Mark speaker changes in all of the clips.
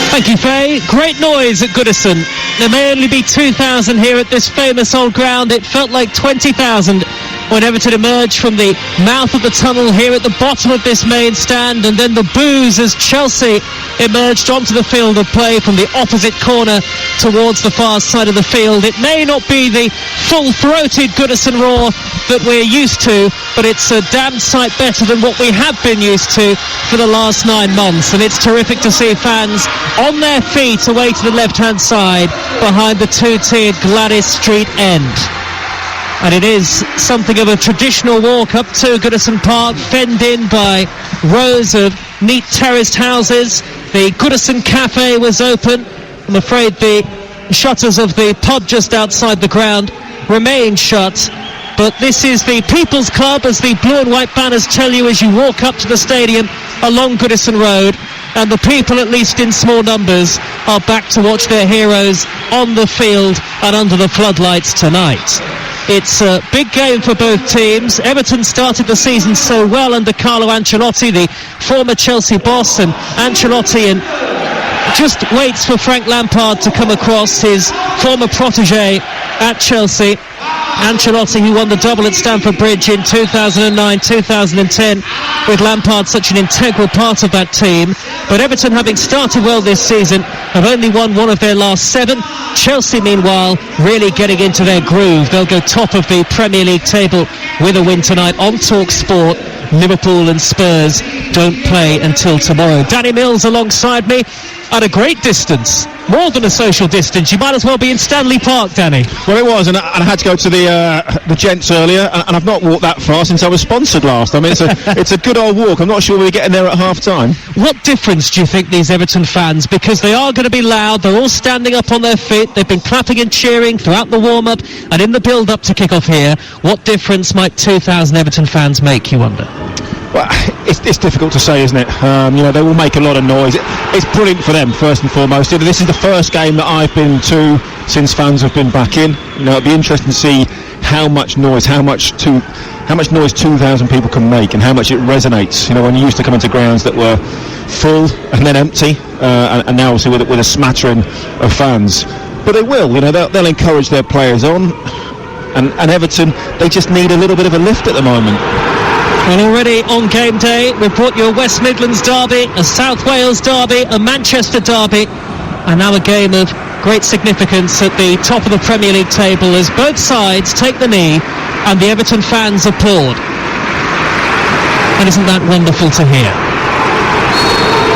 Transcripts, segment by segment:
Speaker 1: Thank you, Faye. Great noise at Goodison. There may only be 2,000 here at this famous old ground. It felt like 20,000 when Everton emerged from the mouth of the tunnel here at the bottom of this main stand, and then the boos as Chelsea emerged onto the field of play from the opposite corner towards the far side of the field. It may not be the full-throated Goodison roar that we're used to, but it's a damn sight better than what we have been used to for the last 9 months, and it's terrific to see fans on their feet away to the left-hand side behind the two-tiered Gladys Street end. And it is something of a traditional walk up to Goodison Park, fenned in by rows of neat terraced houses. The Goodison Cafe was open. I'm afraid the shutters of the pub just outside the ground remain shut. But this is the People's Club, as the blue and white banners tell you as you walk up to the stadium along Goodison Road. And the people, at least in small numbers, are back to watch their heroes on the field and under the floodlights tonight. It's a big game for both teams. Everton started the season so well under Carlo Ancelotti, the former Chelsea boss, and Ancelotti just waits for Frank Lampard to come across, his former protege at Chelsea. Ancelotti, who won the double at Stamford Bridge in 2009-2010, with Lampard such an integral part of that team. But Everton, having started well this season, have only won one of their last 7. Chelsea, meanwhile, really getting into their groove. They'll go top of the Premier League table with a win tonight on TalkSport. Liverpool and Spurs don't play until tomorrow. Danny Mills alongside me at a great distance, more than a social distance. You might as well be in Stanley Park, Danny.
Speaker 2: Well, it was, and I had to go to the gents earlier, and I've not walked that far since I was sponsored last. I mean, it's a good old walk. I'm not sure we're getting there at half-time.
Speaker 1: What difference do you think these Everton fans, because they are going to be loud, they're all standing up on their feet, they've been clapping and cheering throughout the warm-up and in the build-up to kick off here, what difference might 2,000 Everton fans make, you wonder?
Speaker 2: Well, it's difficult to say, isn't it? They will make a lot of noise. It's brilliant for them, first and foremost. This is the first game that I've been to since fans have been back in. It'll be interesting to see how much noise 2,000 people can make, and how much it resonates. When you used to come into grounds that were full and then empty, and now obviously with a smattering of fans. But they will. They'll encourage their players on, and Everton, they just need a little bit of a lift at the moment.
Speaker 1: Well, already on game day, we've brought you a West Midlands derby, a South Wales derby, a Manchester derby, and now a game of great significance at the top of the Premier League table as both sides take the knee and the Everton fans applaud. And isn't that wonderful to hear?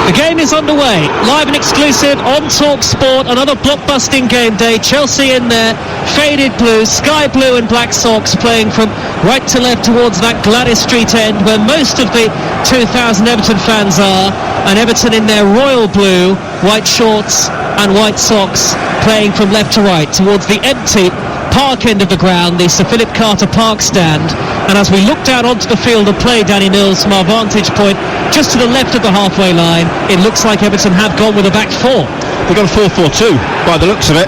Speaker 1: The game is underway, live and exclusive on TalkSport. Another blockbusting game day. Chelsea in their faded blue, sky blue and black socks, playing from right to left towards that Gladys Street end where most of the 2,000 Everton fans are, and Everton in their royal blue, white shorts and white socks, playing from left to right towards the empty park end of the ground, the Sir Philip Carter Park stand. And as we look down onto the field of play, Danny Mills, from our vantage point just to the left of the halfway line, it looks like Everton have gone with a back 4.
Speaker 2: They've gone 4-4-2 by the looks of it.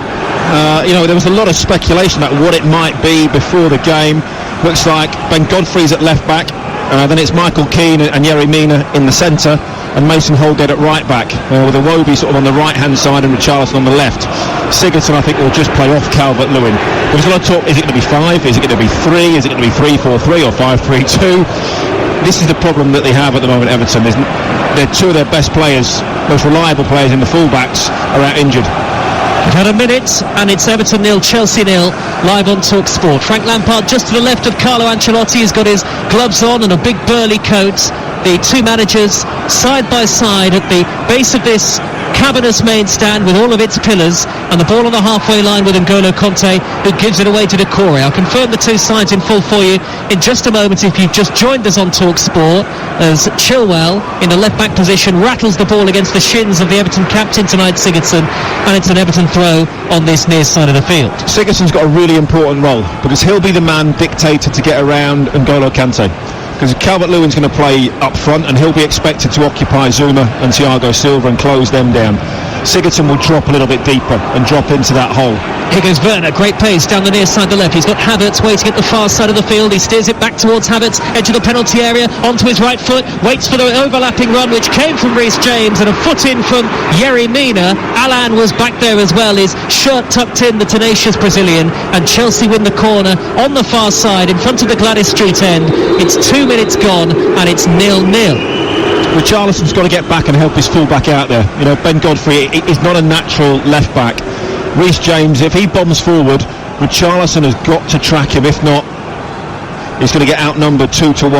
Speaker 2: There was a lot of speculation about what it might be before the game. Looks like Ben Godfrey's at left back, then it's Michael Keane and Yerry Mina in the centre, and Mason Holgate at right back, with Iwobi sort of on the right hand side and Richarlison on the left. Sigurdsson, I think, will just play off Calvert-Lewin. There was a lot of talk, is it going to be 5, is it going to be 3, is it going to be 3-4-3 or 5-3-2? This is the problem that they have at the moment, Everton. They're 2 of their best players, most reliable players in the full-backs, are out injured.
Speaker 1: We've had a minute, and it's Everton 0, Chelsea 0, live on TalkSport. Frank Lampard just to the left of Carlo Ancelotti. He's got his gloves on and a big burly coat. The two managers side by side at the base of this cavernous main stand with all of its pillars, and the ball on the halfway line with N'Golo Kanté, who gives it away to Decore. I'll confirm the two sides in full for you in just a moment if you've just joined us on TalkSport, as Chilwell in the left back position rattles the ball against the shins of the Everton captain tonight, Sigurdsson, and it's an Everton throw on this near side of the field.
Speaker 2: Sigurdsson's got a really important role because he'll be the man dictated to get around N'Golo Kanté, because Calvert-Lewin's going to play up front and he'll be expected to occupy Zuma and Thiago Silva and close them down. Sigurdsson will drop a little bit deeper and drop into that hole.
Speaker 1: Here goes Werner, great pace down the near side, the left. He's got Havertz waiting at the far side of the field. He steers it back towards Havertz, edge of the penalty area, onto his right foot, waits for the overlapping run, which came from Reece James, and a foot in from Yerry Mina. Alan was back there as well, his shirt tucked in, the tenacious Brazilian, and Chelsea win the corner on the far side in front of the Gladys Street end. It's 2 minutes gone, and it's 0-0.
Speaker 2: Richarlison's got to get back and help his full-back out there. You know, Ben Godfrey is not a natural left-back. Reece James, if he bombs forward, Richarlison has got to track him. If not, he's going to get outnumbered 2-1.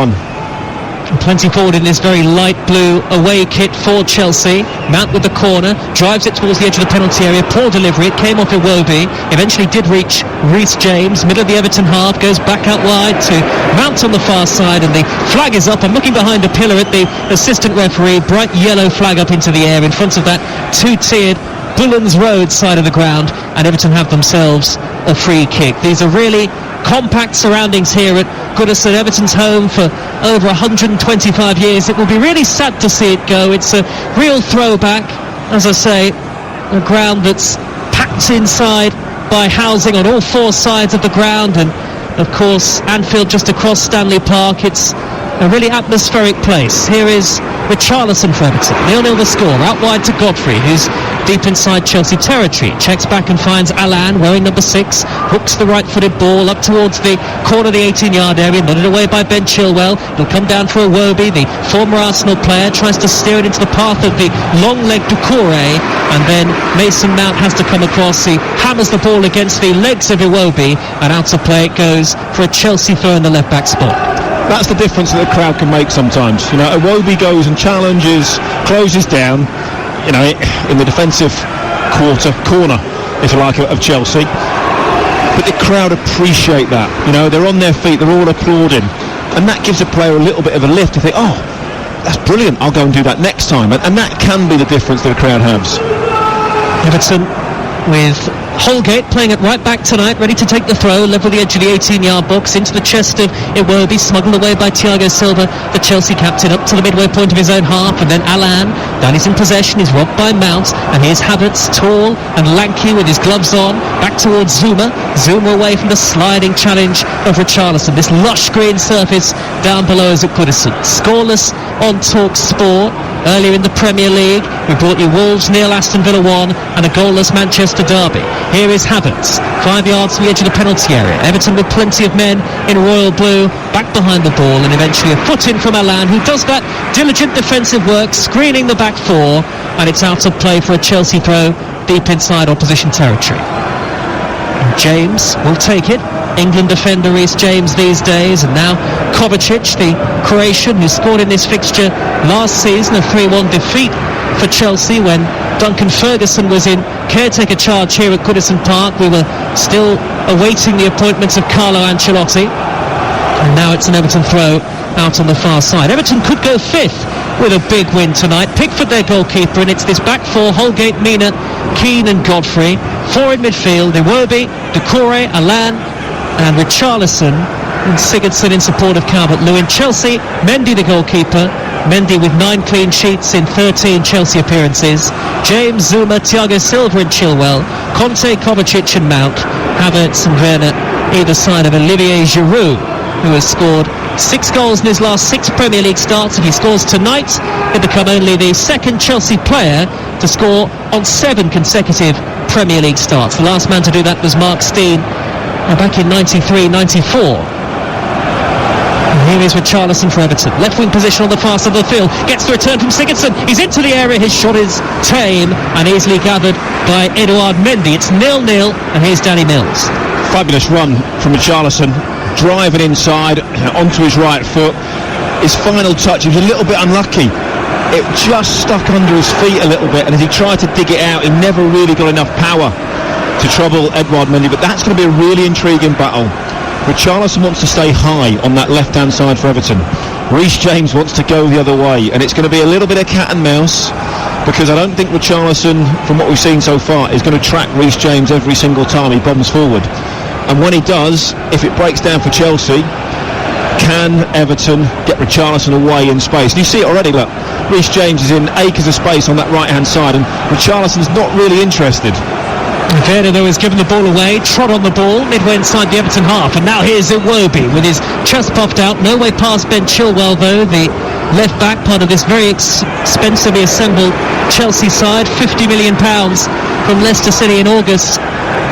Speaker 1: Plenty forward in this very light blue away kit for Chelsea. Mount with the corner, drives it towards the edge of the penalty area. Poor delivery, it came off Iwobi. Eventually did reach Reece James, middle of the Everton half, goes back out wide to Mount on the far side, and the flag is up. I'm looking behind a pillar at the assistant referee. Bright yellow flag up into the air in front of that two-tiered Bullens Road side of the ground, and Everton have themselves a free kick. These are really compact surroundings here at Goodison. Everton's home for over 125 years. It will be really sad to see it go. It's a real throwback, as I say, a ground that's packed inside by housing on all four sides of the ground, and of course Anfield just across Stanley Park. It's a really atmospheric place. Here is Richarlison for Everton. 0-0 the score. Out wide to Godfrey, who's deep inside Chelsea territory. Checks back and finds Alan wearing number 6. Hooks the right-footed ball up towards the corner of the 18-yard area. Nodded away by Ben Chilwell. It'll come down for Iwobi, the former Arsenal player. Tries to steer it into the path of the long-legged Doucouré. And then Mason Mount has to come across. He hammers the ball against the legs of Iwobi. And out of play it goes for a Chelsea throw in the left-back spot.
Speaker 2: That's the difference that the crowd can make sometimes. You know, Iwobi goes and challenges, closes down, you know, in the defensive corner, if you like, of Chelsea. But the crowd appreciate that. You know, they're on their feet, they're all applauding. And that gives a player a little bit of a lift to think, oh, that's brilliant, I'll go and do that next time. And that can be the difference that the crowd has.
Speaker 1: Everton with Holgate playing it right back tonight, ready to take the throw, level the edge of the 18-yard box, into the chest of Iwobi, smuggled away by Thiago Silva, the Chelsea captain, up to the midway point of his own half, and then Alan, down he's in possession, he's robbed by Mount, and here's Havertz, tall and lanky with his gloves on, back towards Zuma away from the sliding challenge of Richarlison. This lush green surface down below is at Goodison. Scoreless on Talk Sport. Earlier in the Premier League, we brought you Wolves 0, Aston Villa 1, and a goalless Manchester derby. Here is Havertz, 5 yards from the edge of the penalty area. Everton with plenty of men in royal blue, back behind the ball, and eventually a foot in from Alan, who does that diligent defensive work, screening the back four, and it's out of play for a Chelsea throw deep inside opposition territory. And James will take it. England defender Reece James these days, and now Kovacic, the Croatian who scored in this fixture last season, a 3-1 defeat for Chelsea when Duncan Ferguson was in caretaker charge here at Goodison Park. We were still awaiting the appointments of Carlo Ancelotti, and now it's an Everton throw out on the far side. Everton could go 5th with a big win tonight. Pickford their goalkeeper, and it's this back four: Holgate, Mina, Keane and Godfrey. 4 in midfield: Iwobi, Doucouré, Alan and Richarlison, and Sigurdsson in support of Calvert-Lewin. Chelsea, Mendy the goalkeeper. Mendy with 9 clean sheets in 13 Chelsea appearances. James, Zuma, Thiago Silva and Chilwell. Conte, Kovacic and Mount. Havertz and Werner either side of Olivier Giroud, who has scored 6 goals in his last 6 Premier League starts. If he scores tonight, he'll become only the second Chelsea player to score on 7 consecutive Premier League starts. The last man to do that was Mark Stein back in 93-94. Here is Richarlison for Everton. Left wing position on the far side of the field. Gets the return from Sigurdsson. He's into the area. His shot is tame and easily gathered by Edouard Mendy. It's 0-0, and here's Danny Mills.
Speaker 2: Fabulous run from Richarlison, driving inside onto his right foot. His final touch, he was a little bit unlucky. It just stuck under his feet a little bit, and as he tried to dig it out, he never really got enough power to trouble Edouard Mendy. But that's going to be a really intriguing battle. Richarlison wants to stay high on that left-hand side for Everton. Reece James wants to go the other way, and it's going to be a little bit of cat and mouse, because I don't think Richarlison, from what we've seen so far, is going to track Reece James every single time he bombs forward. And when he does, if it breaks down for Chelsea, can Everton get Richarlison away in space? And you see it already, look. Reece James is in acres of space on that right-hand side, and Richarlison's not really interested.
Speaker 1: Werner, though, has given the ball away, trod on the ball midway inside the Everton half, and now here's Iwobi with his chest puffed out, no way past Ben Chilwell, though, the left back, part of this very expensively assembled Chelsea side. £50 million from Leicester City in August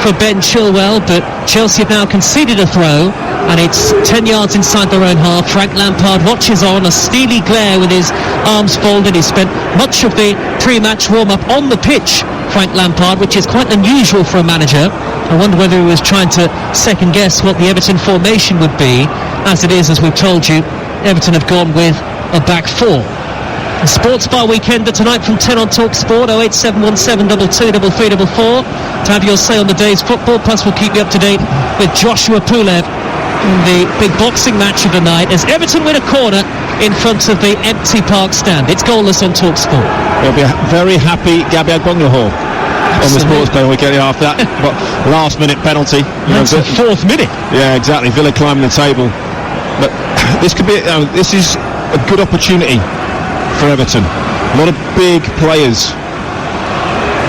Speaker 1: for Ben Chilwell, but Chelsea have now conceded a throw, and it's 10 yards inside their own half. Frank Lampard watches on, a steely glare with his arms folded. He spent much of the pre-match warm-up on the pitch, Frank Lampard, which is quite unusual for a manager. I wonder whether he was trying to second-guess what the Everton formation would be. As it is, as we've told you, Everton have gone with a back four. The Sports Bar Weekender tonight from 10 on Talk Sport, 08717 223344 to have your say on the day's football. Plus we'll keep you up to date with Joshua Pulev in the big boxing match of the night as Everton win a corner in front of the empty Park stand. It's goalless on Talk Sport.
Speaker 2: He'll be a very happy Gabi Agbonlahor on the Sports Bar Weekend after that. But last minute penalty.
Speaker 1: That's the fourth minute.
Speaker 2: Yeah, exactly. Villa climbing the table. But this could be. This is a good opportunity for Everton. A lot of big players.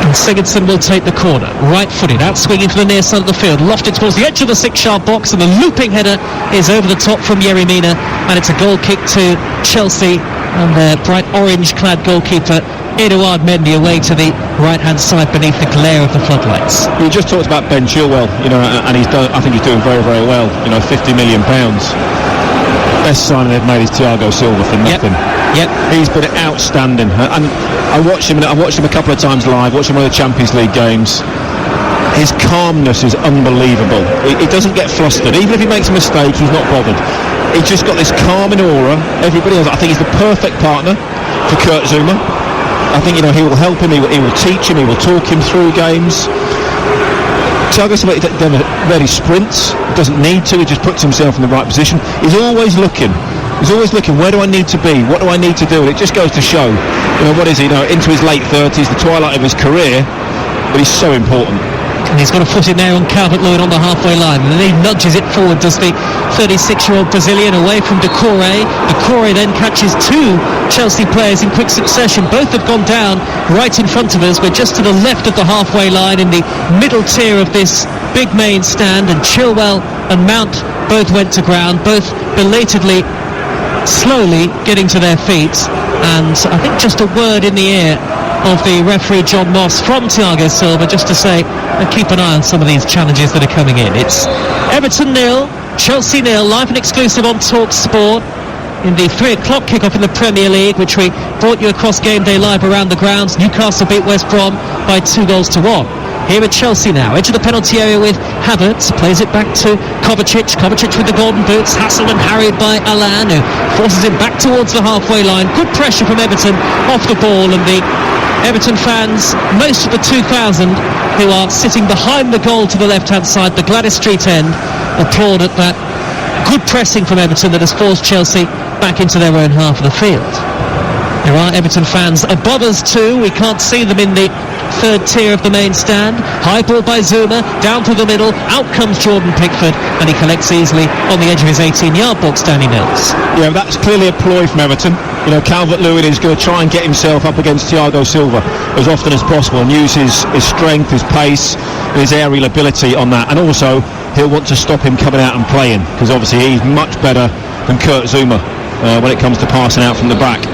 Speaker 1: And Sigurdsson will take the corner, right-footed, out swinging to the near side of the field, lofted towards the edge of the 6-yard box, and the looping header is over the top from Yerry Mina, and it's a goal kick to Chelsea, and their bright orange-clad goalkeeper Edouard Mendy away to the right-hand side beneath the glare of the floodlights.
Speaker 2: We just talked about Ben Chilwell, and he's done. I think he's doing very, very well. £50 million. Best signing they've made is Thiago Silva for nothing.
Speaker 1: Yep.
Speaker 2: He's been outstanding, and I watched him a couple of times live. Watched him one of the Champions League games. His calmness is unbelievable. He doesn't get flustered, even if he makes a mistake. He's not bothered. He's just got this calming aura. Everybody else, I think he's the perfect partner for Kurt Zouma. I think he will help him. He will teach him. He will talk him through games. Thiago Silva rarely sprints, doesn't need to, he just puts himself in the right position. He's always looking, where do I need to be, what do I need to do, and it just goes to show, what is he, into his late 30s, the twilight of his career, but he's so important.
Speaker 1: And he's got a foot in there on Calvert-Lewin on the halfway line, and then he nudges it forward, does the 36-year-old Brazilian, away from Decore. Decore then catches two Chelsea players in quick succession. Both have gone down right in front of us. We're just to the left of the halfway line in the middle tier of this big main stand, and Chilwell and Mount both went to ground, both belatedly, slowly getting to their feet. And I think just a word in the ear of the referee John Moss from Thiago Silva, just to say, keep an eye on some of these challenges that are coming in. It's Everton 0, Chelsea 0, live and exclusive on Talk Sport in the 3 o'clock kickoff in the Premier League, which we brought you across Game Day Live around the grounds. Newcastle beat West Brom by 2-1. Here at Chelsea now, edge of the penalty area with Havertz, plays it back to Kovacic with the golden boots, hassled and harried by Alan, who forces him back towards the halfway line. Good pressure from Everton off the ball, and the Everton fans, most of the 2,000 who are sitting behind the goal to the left-hand side, the Gladys Street end, applaud at that good pressing from Everton that has forced Chelsea back into their own half of the field. There are Everton fans above us too. We can't see them in the third tier of the main stand. High ball by Zouma, down through the middle, out comes Jordan Pickford, and he collects easily on the edge of his 18-yard box, Danny Mills. Yeah,
Speaker 2: that's clearly a ploy from Everton. Calvert-Lewin is going to try and get himself up against Thiago Silva as often as possible and use his strength, his pace, his aerial ability on that, and also he'll want to stop him coming out and playing, because obviously he's much better than Kurt Zouma when it comes to passing out from the back.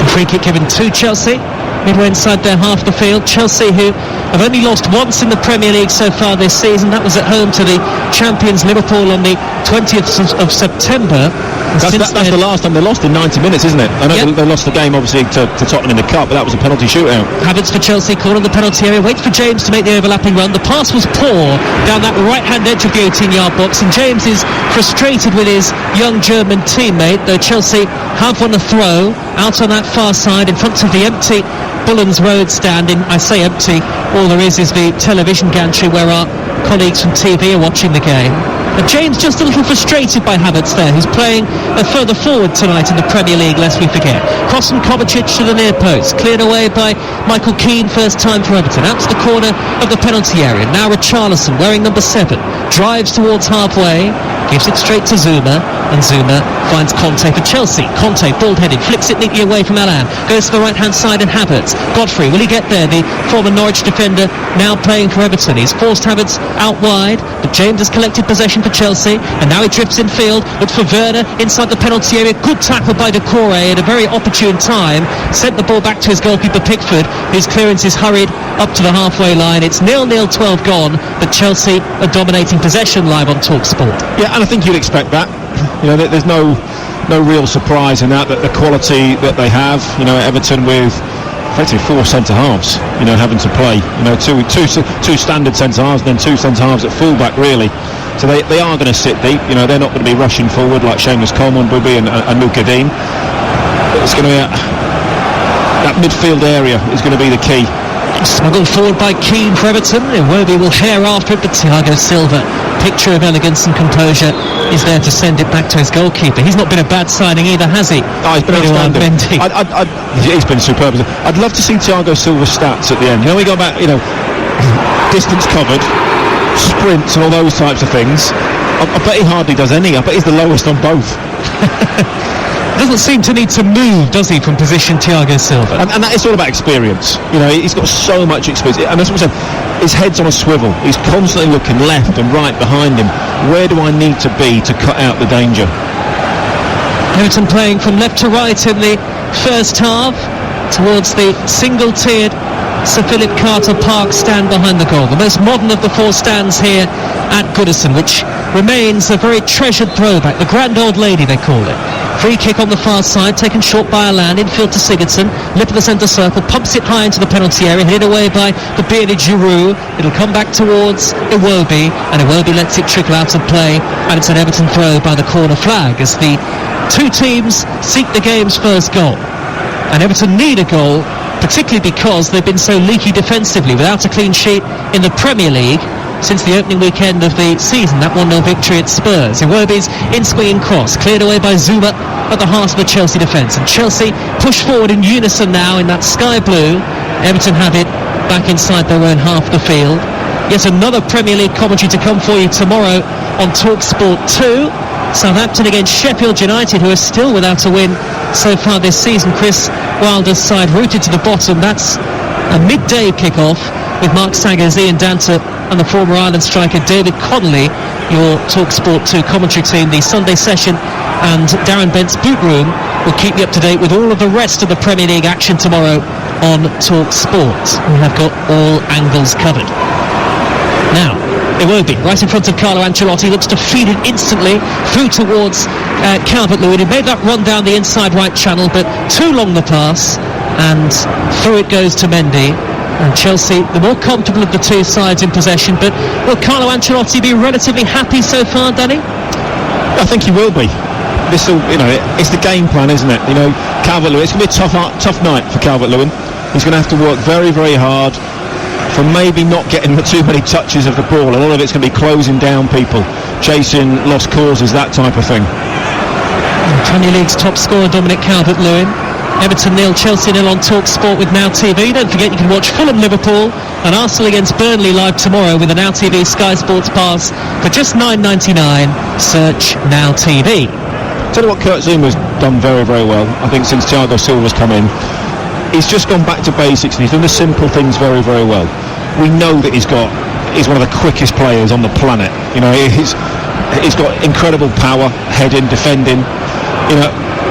Speaker 1: Free kick given to Chelsea, midway inside their half the field. Chelsea, who have only lost once in the Premier League so far this season, that was at home to the champions Liverpool on the 20th of September.
Speaker 2: That's the last time they lost in 90 minutes, isn't it? I know they lost the game obviously to Tottenham in the Cup, but that was a penalty shootout.
Speaker 1: Havertz for Chelsea, corner the penalty area, waits for James to make the overlapping run. The pass was poor down that right-hand edge of the 18-yard box, and James is frustrated with his young German teammate, though Chelsea have won a throw out on that far side in front of the empty Bullen's Road stand. I say empty, all there is the television gantry where our colleagues from TV are watching the game. James just a little frustrated by Havertz there, who's playing further forward tonight in the Premier League, lest we forget. Cross from Kovacic to the near post, cleared away by Michael Keane, first time for Everton, out to the corner of the penalty area. Now Richarlison, wearing number 7, drives towards halfway, gives it straight to Zuma, and Zuma finds Conte for Chelsea. Conte, bald-headed, flicks it neatly away from Alan, goes to the right-hand side and Havertz. Godfrey, will he get there? The former Norwich defender now playing for Everton. He's forced Havertz out wide, but James has collected possession for Chelsea, and now he drifts in field, looks for Werner inside the penalty area. Good tackle by Decore at a very opportune time, sent the ball back to his goalkeeper Pickford, whose clearance is hurried up to the halfway line. It's 0-0, 12 gone, but Chelsea are dominating possession live on TalkSport.
Speaker 2: Yeah, and I think you'd expect that. You know, there's no real surprise in that the quality that they have, you know, Everton with effectively 4 centre-halves, you know, having to play, you know, two standard centre-halves and then 2 centre-halves at full-back, really. So they are going to sit deep, you know, they're not going to be rushing forward like Seamus Coleman, Bobby and Luka Dean. It's going to be that midfield area is going to be the key.
Speaker 1: Smuggled forward by Keane for Everton. Iwobi will hare after it, but Thiago Silva, picture of elegance and composure, is there to send it back to his goalkeeper. He's not been a bad signing either, has he?
Speaker 2: Oh, he's been outstanding. He's been superb. I'd love to see Thiago Silva's stats at the end. You know, we go back, you know, distance covered, sprints and all those types of things. I bet he hardly does any. I bet he's the lowest on both.
Speaker 1: Doesn't seem to need to move, does he, from position, Thiago Silva?
Speaker 2: And that is all about experience. You know, he's got so much experience. And that's what I'm saying. His head's on a swivel. He's constantly looking left and right behind him. Where do I need to be to cut out the danger?
Speaker 1: Everton playing from left to right in the first half, towards the single-tiered Sir Philip Carter Park stand behind the goal. The most modern of the 4 stands here at Goodison, which remains a very treasured throwback. The grand old lady, they call it. Free kick on the far side, taken short by Alan, infield to Sigurdsson, lip of the centre circle, pumps it high into the penalty area, hit away by the bearded Giroud. It'll come back towards Iwobi, and Iwobi lets it trickle out of play, and it's an Everton throw by the corner flag as the 2 teams seek the game's first goal. And Everton need a goal, particularly because they've been so leaky defensively, without a clean sheet in the Premier League since the opening weekend of the season, that 1-0 victory at Spurs. Iwobi's in-swinging cross, cleared away by Zuma at the heart of the Chelsea defence. And Chelsea push forward in unison now in that sky blue. Everton have it back inside their own half of the field. Yet another Premier League commentary to come for you tomorrow on TalkSport 2. Southampton against Sheffield United, who are still without a win so far this season. Chris Wilder's side rooted to the bottom. That's a midday kick-off with Mark Saggers, Ian Danter and the former Ireland striker David Connolly, your TalkSport 2 commentary team. The Sunday session and Darren Bent's boot room will keep you up to date with all of the rest of the Premier League action tomorrow on TalkSport. We have got all angles covered. Now, Iwobi, right in front of Carlo Ancelotti, looks to feed it instantly through towards Calvert-Lewin. He made that run down the inside right channel, but too long the pass, and through it goes to Mendy. And Chelsea, the more comfortable of the 2 sides in possession, but will Carlo Ancelotti be relatively happy so far, Danny?
Speaker 2: I think he will be. This will, you know, it's the game plan, isn't it? You know, Calvert-Lewin, it's going to be a tough night for Calvert-Lewin. He's going to have to work very, very hard for maybe not getting too many touches of the ball. A lot of it's going to be closing down people, chasing lost causes, that type of thing.
Speaker 1: Premier League's top scorer, Dominic Calvert-Lewin. Everton 0, Chelsea 0 on TalkSport with Now TV. Don't forget you can watch Fulham Liverpool and Arsenal against Burnley live tomorrow with a Now TV Sky Sports Pass for just $9.99. Search Now TV.
Speaker 2: Tell you what, Kurt Zuma's done very, very well, I think, since Thiago Silva's come in. He's just gone back to basics and he's done the simple things very, very well. We know that he's one of the quickest players on the planet. You know, he's got incredible power, heading, defending, you know,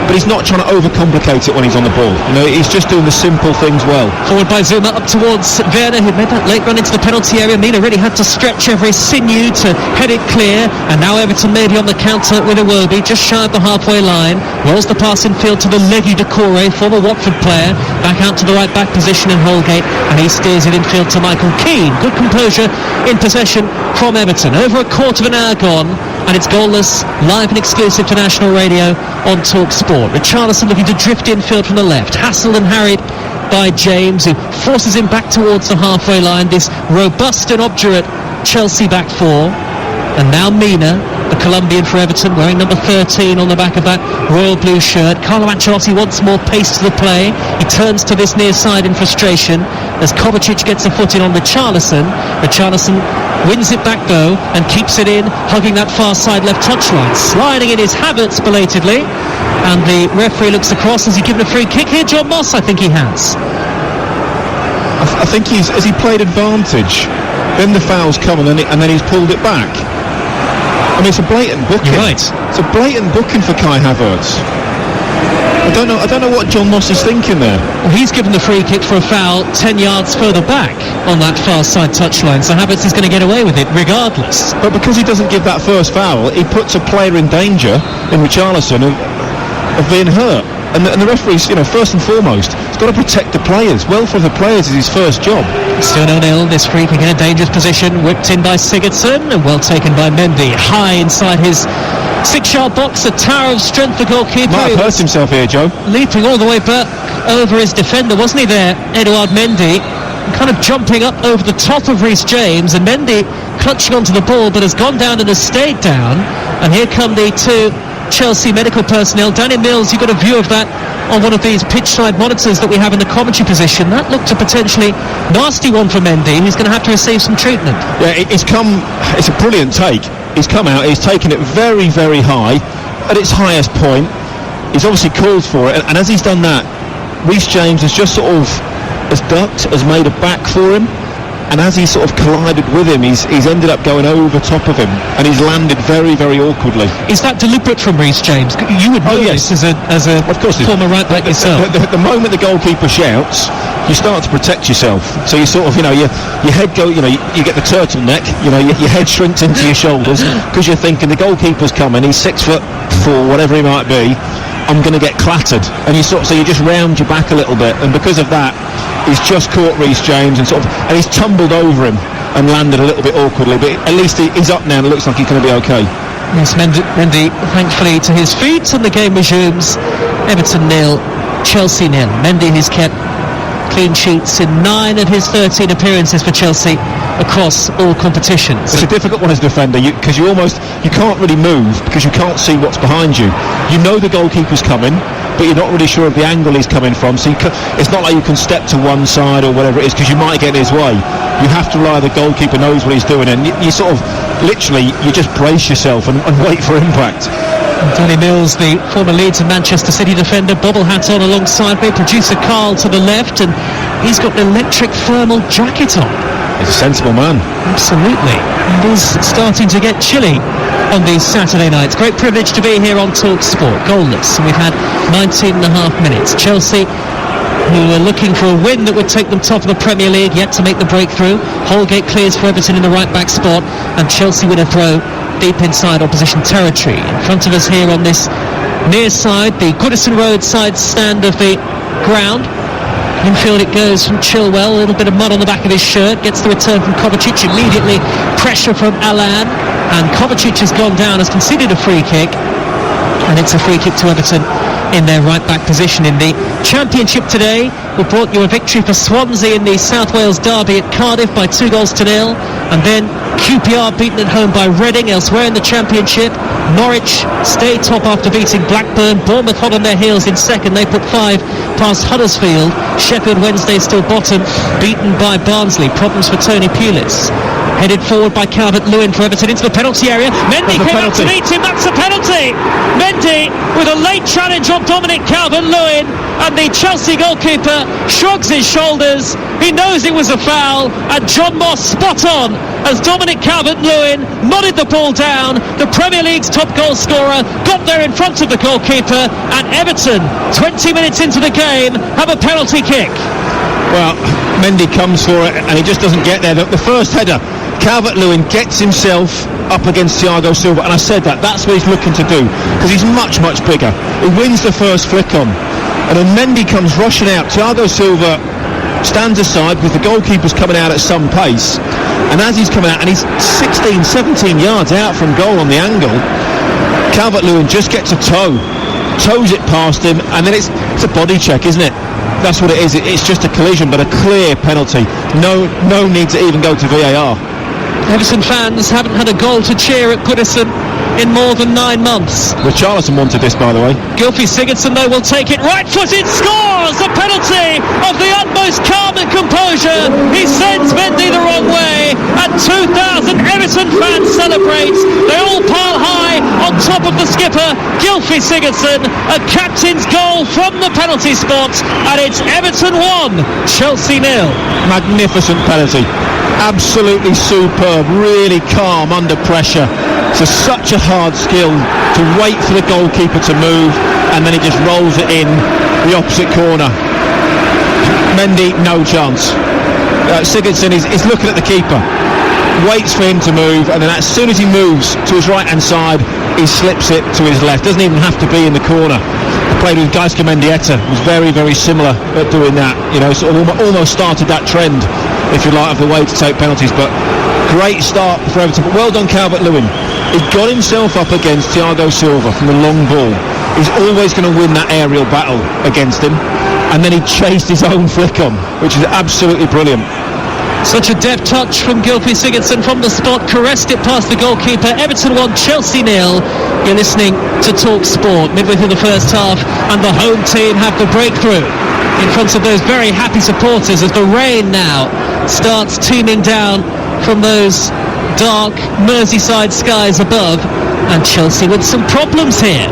Speaker 2: but he's not trying to overcomplicate it when he's on the ball. You know, he's just doing the simple things well.
Speaker 1: Forward by Zuma up towards Werner, who made that late run into the penalty area. Mina really had to stretch every sinew to head it clear, and now Everton maybe on the counter with Iwobi, just shy of the halfway line. Rolls the pass in field to the leggy Decore, former Watford player, back out to the right back position in Holgate, and he steers it in field to Michael Keane. Good composure in possession from Everton. Over a quarter of an hour gone, and it's goalless, live and exclusive to national radio on TalkSport. Richarlison looking to drift infield from the left, hassled and harried by James, who forces him back towards the halfway line. This robust and obdurate Chelsea back 4, and now Mina the Colombian for Everton, wearing number 13 on the back of that royal blue shirt. Carlo Ancelotti wants more pace to the play. He turns to this near side in frustration as Kovacic gets a foot in on Richarlison. Richarlison wins it back though and keeps it in, hugging that far side left touchline. Sliding in his Havertz belatedly, and the referee looks across. Has he given a free kick here, John Moss? I think he has.
Speaker 2: I think has he played advantage? Then the foul's come and then he's pulled it back. I mean, it's a blatant booking.
Speaker 1: You're right.
Speaker 2: It's a blatant booking for Kai Havertz. I don't know what John Moss is thinking there.
Speaker 1: Well, he's given the free kick for a foul 10 yards further back on that far side touchline, so Havertz is going to get away with it regardless.
Speaker 2: But because he doesn't give that first foul, he puts a player in danger in Richarlison of being hurt. And the referee's, first and foremost, he's got to protect the players. Welfare of the players is his first job.
Speaker 1: Still 0-0, this free kick in a dangerous position, whipped in by Sigurdsson and well taken by Mendy. High inside his 6-yard box, a tower of strength, the goalkeeper.
Speaker 2: Might have hurt himself here, Joe.
Speaker 1: Leaping all the way back over his defender, wasn't he there, Edouard Mendy? Kind of jumping up over the top of Reece James, and Mendy clutching onto the ball but has gone down and has stayed down. And here come the two Chelsea medical personnel. Danny Mills, you got a view of that on one of these pitch-side monitors that we have in the commentary position. That looked a potentially nasty one for Mendy. He's going to have to receive some treatment.
Speaker 2: Yeah, it's a brilliant take. He's come out, he's taken it very, very high, at its highest point. He's obviously called for it, and as he's done that, Reece James has just sort of has ducked, has made a back for him, and as he sort of collided with him, he's ended up going over top of him, and he's landed very, very awkwardly.
Speaker 1: Is that deliberate from Reece James? You would know this as a
Speaker 2: of course
Speaker 1: former right back yourself.
Speaker 2: The moment the goalkeeper shouts, you start to protect yourself. So you sort of, your head go, you get the turtleneck, your head shrinks into your shoulders because you're thinking the goalkeeper's coming. He's 6'4", whatever he might be. I'm going to get clattered, and you just round your back a little bit, and because of that, he's just caught Reece James and he's tumbled over him and landed a little bit awkwardly. But at least he's up now, and it looks like he's going to be okay.
Speaker 1: Yes, Mendy thankfully to his feet, and the game resumes. Everton 0, Chelsea 0. Mendy has kept clean sheets in 9 of his 13 appearances for Chelsea across all competitions.
Speaker 2: It's a difficult one as a defender because you can't really move because you can't see what's behind you. You know the goalkeeper's coming, but you're not really sure of the angle he's coming from, so it's not like you can step to one side or whatever it is because you might get in his way. You have to rely the goalkeeper knows what he's doing, and you sort of literally you just brace yourself and wait for impact.
Speaker 1: Danny Mills, the former Leeds and Manchester City defender, bobble hat on alongside me, producer Carl to the left, and he's got an electric thermal jacket on.
Speaker 2: He's a sensible man.
Speaker 1: Absolutely. It is starting to get chilly on these Saturday nights. Great privilege to be here on Talk Sport. Goalless, and we've had 19 and a half minutes. Chelsea, who are looking for a win that would take them top of the Premier League, yet to make the breakthrough. Holgate clears for Everton in the right back spot, and Chelsea win a throw deep inside opposition territory. In front of us here on this near side, the Goodison Road side stand of the ground. Infield it goes from Chilwell, a little bit of mud on the back of his shirt, gets the return from Kovacic, immediately pressure from Alan, and Kovacic has gone down, has conceded a free kick, and it's a free kick to Everton in their right back position. In the Championship today, we brought you a victory for Swansea in the South Wales derby at Cardiff by 2-0, and then QPR beaten at home by Reading. Elsewhere in the Championship, Norwich stay top after beating Blackburn. Bournemouth hot on their heels in second, they put 5 past Huddersfield. Sheffield Wednesday still bottom, beaten by Barnsley. Problems for Tony Pulis. Headed forward by Calvert-Lewin for Everton into the penalty area. Mendy came out to meet him, that's a penalty! Mendy with a late challenge on Dominic Calvert-Lewin, and the Chelsea goalkeeper shrugs his shoulders. He knows it was a foul, and John Moss spot on as Dominic Calvert-Lewin nodded the ball down. The Premier League's top goal scorer got there in front of the goalkeeper, and Everton, 20 minutes into the game, have a penalty kick.
Speaker 2: Well, Mendy comes for it and he just doesn't get there. The first header, Calvert-Lewin gets himself up against Thiago Silva, and I said that's what he's looking to do because he's much, much bigger. He wins the first flick on, and then Mendy comes rushing out. Thiago Silva stands aside because the goalkeeper's coming out at some pace, and as he's coming out, and he's 16, 17 yards out from goal on the angle, Calvert-Lewin just gets a toes it past him, and then it's a body check, isn't it? That's what it is. It's just a collision, but a clear penalty. No need to even go to VAR.
Speaker 1: Everton fans haven't had a goal to cheer at Goodison in more than 9 months.
Speaker 2: Richarlison wanted this, by the way.
Speaker 1: Gylfi Sigurdsson, though, will take it right-footed, scores! A penalty of the utmost calm and composure. He sends Mendy the wrong way, and 2,000 Everton fans celebrate. They all pile high on top of the skipper, Gylfi Sigurdsson. A captain's goal from the penalty spot, and it's Everton 1, Chelsea 0.
Speaker 2: Magnificent penalty. Absolutely superb, really calm under pressure. It's such a hard skill to wait for the goalkeeper to move, and then he just rolls it in the opposite corner. Mendy, no chance. Sigurdsson is looking at the keeper, waits for him to move, and then as soon as he moves to his right hand side, he slips it to his left. Doesn't even have to be in the corner. Played with Gaizka Mendieta, was very, very similar at doing that. You know, sort of almost started that trend, if you like, of the way to take penalties. But great start for Everton. But well done, Calvert-Lewin. He got himself up against Thiago Silva from the long ball. He's always going to win that aerial battle against him. And then he chased his own flick on, which is absolutely brilliant.
Speaker 1: Such a deft touch from Gylfi Sigurdsson from the spot, caressed it past the goalkeeper. Everton 1, Chelsea 0. You're listening to Talk Sport midway through the first half, and the home team have the breakthrough in front of those very happy supporters as the rain now starts teeming down from those dark Merseyside skies above, and Chelsea with some problems here.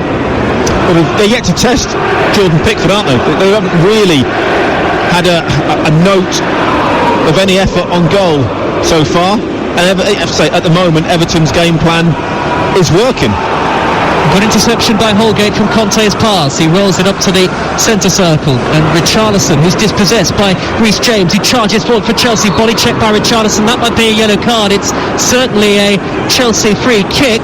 Speaker 2: Well, they're yet to test Jordan Pickford, aren't they? They haven't really had a note of any effort on goal so far, and I have to say, at the moment Everton's game plan is working.
Speaker 1: Good interception by Holgate from Conte's pass. He rolls it up to the centre circle, and Richarlison, who's dispossessed by Reece James, he charges forward for Chelsea. Body check by Richarlison. That might be a yellow card. It's certainly a Chelsea free kick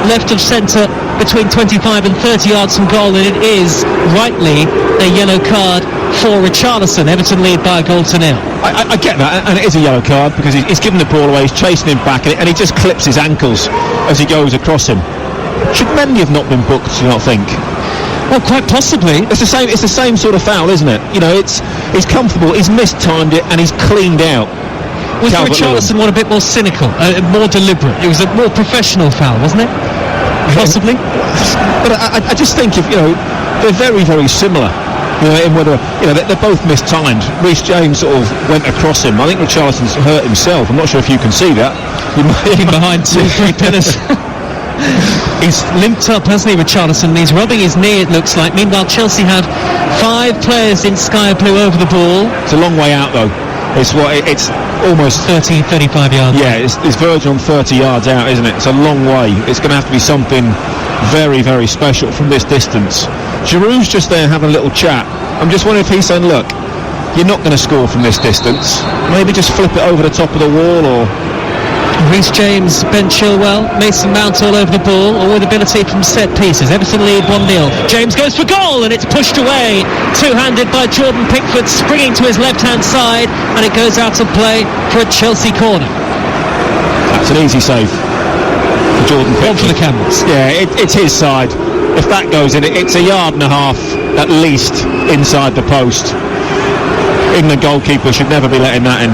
Speaker 1: left of centre between 25 and 30 yards from goal, and it is rightly a yellow card for Richarlison. Everton lead by a goal to 0.
Speaker 2: I get that, and it is a yellow card because he's given the ball away, he's chasing him back, and he just clips his ankles as he goes across him. Should Mendy have not been booked, do you not think?
Speaker 1: Well, quite possibly.
Speaker 2: It's the same sort of foul, isn't it? You know, he's comfortable, he's mistimed it, and he's cleaned out.
Speaker 1: Was Richarlison one a bit more cynical, more deliberate? It was a more professional foul, wasn't it? Possibly.
Speaker 2: But I just think, if you know, they're very, very similar. You know, in whether, you know, they're both mistimed. Reece James sort of went across him. I think Richarlison's hurt himself. I'm not sure if you can see that.
Speaker 1: He behind 2-3 pillars. He's limped up, hasn't he, Richarlison? He's rubbing his knee, it looks like. Meanwhile, Chelsea have 5 players in sky blue over the ball.
Speaker 2: It's a long way out, though. It's almost
Speaker 1: 30, 35 yards.
Speaker 2: Yeah, it's verging on 30 yards out, isn't it? It's a long way. It's going to have to be something very, very special from this distance. Giroud's just there having a little chat. I'm just wondering if he's saying, look, you're not going to score from this distance. Maybe just flip it over the top of the wall, or...
Speaker 1: Reece James, Ben Chilwell, Mason Mount all over the ball, all with ability from set pieces. Everton lead 1-0. James goes for goal, and it's pushed away, two-handed by Jordan Pickford, springing to his left-hand side, and it goes out of play for a Chelsea corner.
Speaker 2: That's an easy save for Jordan Pickford.
Speaker 1: One for the Camels.
Speaker 2: Yeah, it's his side. If that goes in, it's a yard and a half at least inside the post. Even the goalkeeper should never be letting that in.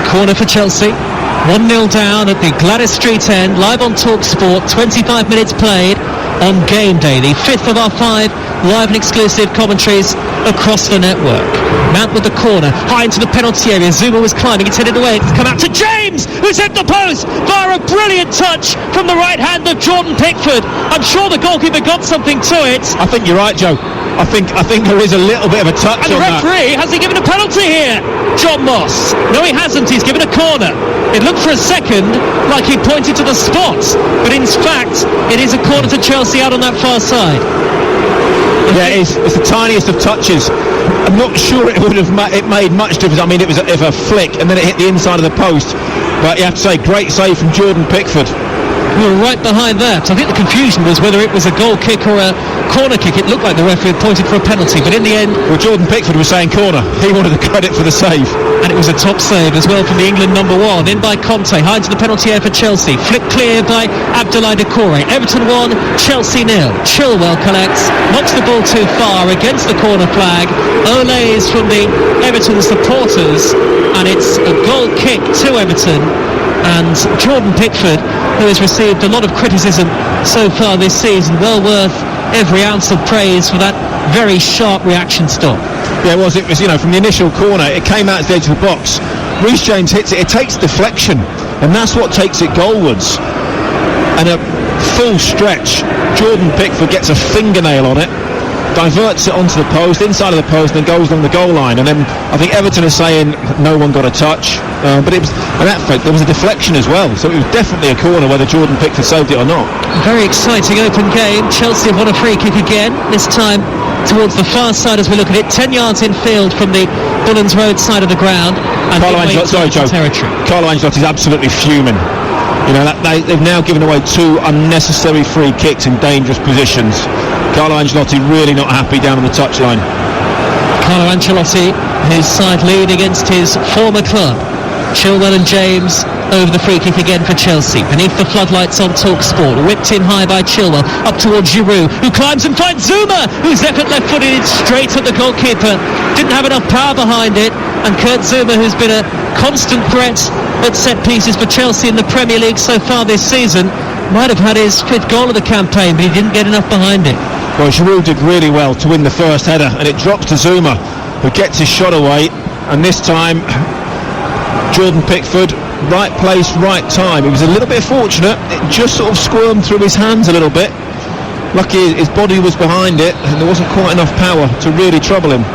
Speaker 1: Corner for Chelsea. 1-0 down at the Gladys Street end, live on Talk Sport, 25 minutes played on game day, the 5th of our 5 live and exclusive commentaries across the network. Mount with the corner, high into the penalty area. Zuma was climbing, it's headed away, it's come out to James, who's hit the post via a brilliant touch from the right hand of Jordan Pickford. I'm sure the goalkeeper got something to it.
Speaker 2: I think you're right, Joe. I think there is a little bit of a touch on that.
Speaker 1: And the referee, has he given a penalty here? John Moss. No, he hasn't. He's given a corner. It looked for a second like he pointed to the spot, but in fact, it is a corner to Chelsea out on that far side.
Speaker 2: Yeah, it's the tiniest of touches. I'm not sure it would have made much difference. I mean, it was a flick, and then it hit the inside of the post. But you have to say, great save from Jordan Pickford.
Speaker 1: We were right behind that. I think the confusion was whether it was a goal kick or a corner kick. It looked like the referee had pointed for a penalty, but in the end...
Speaker 2: Well, Jordan Pickford was saying corner. He wanted the credit for the save.
Speaker 1: And it was a top save as well from the England number 1. In by Conte, high into the penalty area for Chelsea. Flick clear by Abdoulaye Doucouré. Everton 1, Chelsea 0. Chilwell collects, knocks the ball too far against the corner flag. Ole is from the Everton supporters, and it's a goal kick to Everton. And Jordan Pickford, who has received a lot of criticism so far this season, well worth every ounce of praise for that very sharp reaction stop.
Speaker 2: Yeah, it was, from the initial corner, it came out to the edge of the box. Reece James hits it, it takes deflection, and that's what takes it goalwards. And a full stretch, Jordan Pickford gets a fingernail on it, diverts it onto the post, inside of the post, and then goes along the goal line. And then I think Everton is saying no one got a touch, but it was, and that fact, there was a deflection as well, so it was definitely a corner whether Jordan Pickford saved it or not.
Speaker 1: Very exciting open game. Chelsea have won a free kick again, this time towards the far side as we look at it, 10 yards infield from the Bullens Road side of the ground. And Carlo
Speaker 2: Ancelotti's absolutely fuming. They've now given away 2 unnecessary free kicks in dangerous positions. Carlo Ancelotti really not happy down on the touchline.
Speaker 1: Carlo Ancelotti, his side lead against his former club. Chilwell and James over the free kick again for Chelsea. Beneath the floodlights on TalkSport. Whipped in high by Chilwell. Up towards Giroud, who climbs and finds Zuma, whose effort left-footed straight at the goalkeeper. Didn't have enough power behind it. And Kurt Zuma, who's been a constant threat at set pieces for Chelsea in the Premier League so far this season, might have had his 5th goal of the campaign, but he didn't get enough behind it.
Speaker 2: Well, Giroud did really well to win the first header, and it drops to Zuma, who gets his shot away. And this time, Jordan Pickford, right place, right time. He was a little bit fortunate. It just sort of squirmed through his hands a little bit. Lucky his body was behind it, and there wasn't quite enough power to really trouble him.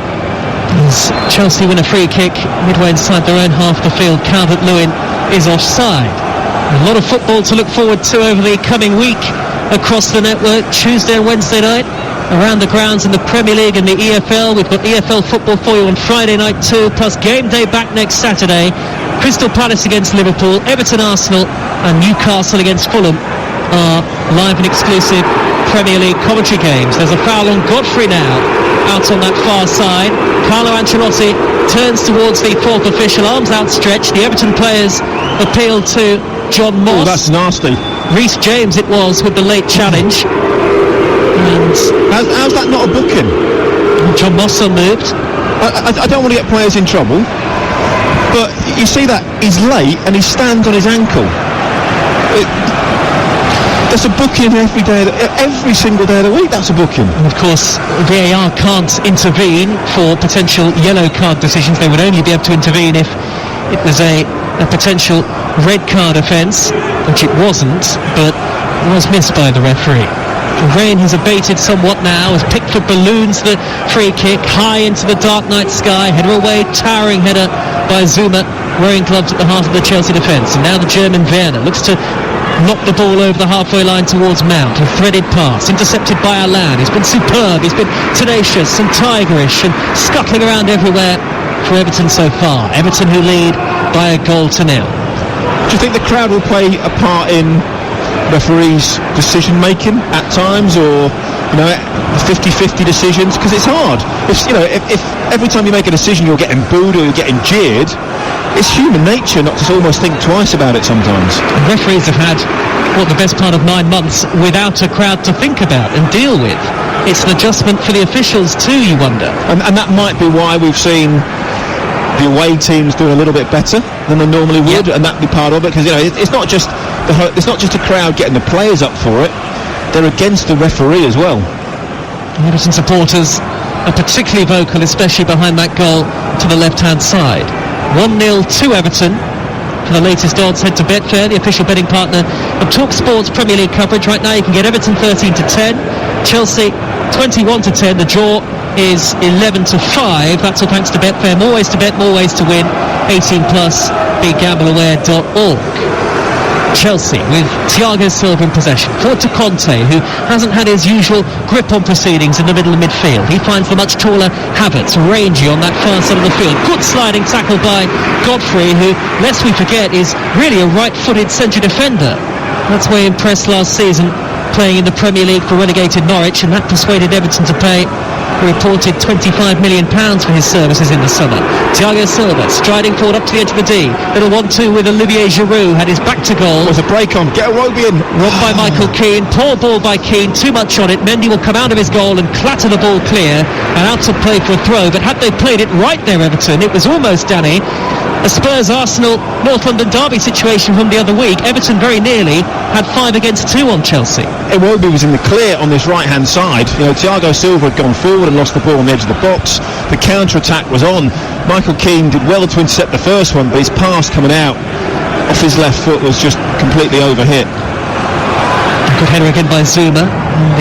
Speaker 1: As Chelsea win a free kick midway inside their own half of the field, Calvert-Lewin is offside. A lot of football to look forward to over the coming week across the network. Tuesday and Wednesday night around the grounds in the Premier League and the EFL. We've got EFL football for you on Friday night too, plus game day back next Saturday. Crystal Palace against Liverpool, Everton, Arsenal and Newcastle against Fulham are live and exclusive Premier League commentary games. There's a foul on Godfrey now, out on that far side. Carlo Ancelotti turns towards the 4th official, arms outstretched. The Everton players appeal to John Moss.
Speaker 2: Oh, that's nasty.
Speaker 1: Reece James it was with the late challenge. And
Speaker 2: how's that not a booking?
Speaker 1: John Moss unmoved.
Speaker 2: I don't want to get players in trouble, but you see that he's late and he stands on his ankle. That's a booking every single day of the week. That's a booking.
Speaker 1: And of course, VAR can't intervene for potential yellow card decisions. They would only be able to intervene if it was a potential red card offence, which it wasn't, but was missed by the referee. The rain has abated somewhat now as Pickford balloons the free kick high into the dark night sky. Header away, towering header by Zuma, wearing gloves at the heart of the Chelsea defence. And now the German Werner looks to knock the ball over the halfway line towards Mount. A threaded pass, intercepted by Allan. He's been superb, he's been tenacious and tigerish and scuttling around everywhere for Everton so far. Everton who lead by 1-0.
Speaker 2: Do you think the crowd will play a part in referees' decision making at times, or 50-50 decisions? Because it's hard. If every time you make a decision you're getting booed or you're getting jeered, it's human nature not to almost think twice about it sometimes.
Speaker 1: And referees have had the best part of 9 months without a crowd to think about and deal with. It's an adjustment for the officials too, you wonder. And
Speaker 2: that might be why we've seen the away teams doing a little bit better than they normally would, and that be part of it, because it's not just a crowd getting the players up for it, they're against the referee as well.
Speaker 1: Everton supporters are particularly vocal, especially behind that goal to the left-hand side. 1-0 to Everton. For the latest odds, head to Betfair, the official betting partner of TalkSport's Premier League coverage. Right now you can get Everton 13-10, Chelsea 21-10. The draw is 11-5. That's all thanks to Betfair. More ways to bet, more ways to win. 18+, begambleaware.org. Chelsea with Thiago Silva in possession. Forward to Conte, who hasn't had his usual grip on proceedings in the middle of midfield. He finds the much taller Havertz, rangy on that far side of the field. Good sliding tackle by Godfrey, who, lest we forget, is really a right-footed central defender. That's why he impressed last season, playing in the Premier League for relegated Norwich, and that persuaded Everton to pay a reported £25 million for his services in the summer. Thiago Silva striding forward up to the edge of the D. Little 1-2 with Olivier Giroud, had his back to goal.
Speaker 2: Was a break on, get a Roby in.
Speaker 1: Robbed by Michael Keane, poor ball by Keane, too much on it. Mendy will come out of his goal and clatter the ball clear and out of play for a throw, but had they played it right there, Everton, it was almost Danny. a Spurs-Arsenal North London derby situation from the other week. Everton very nearly had 5 against 2 on Chelsea.
Speaker 2: Iwobi was in the clear on this right-hand side. Thiago Silva had gone forward and lost the ball on the edge of the box. The counter-attack was on. Michael Keane did well to intercept the first one, but his pass coming out off his left foot was just completely overhit.
Speaker 1: Good header again by Zuma,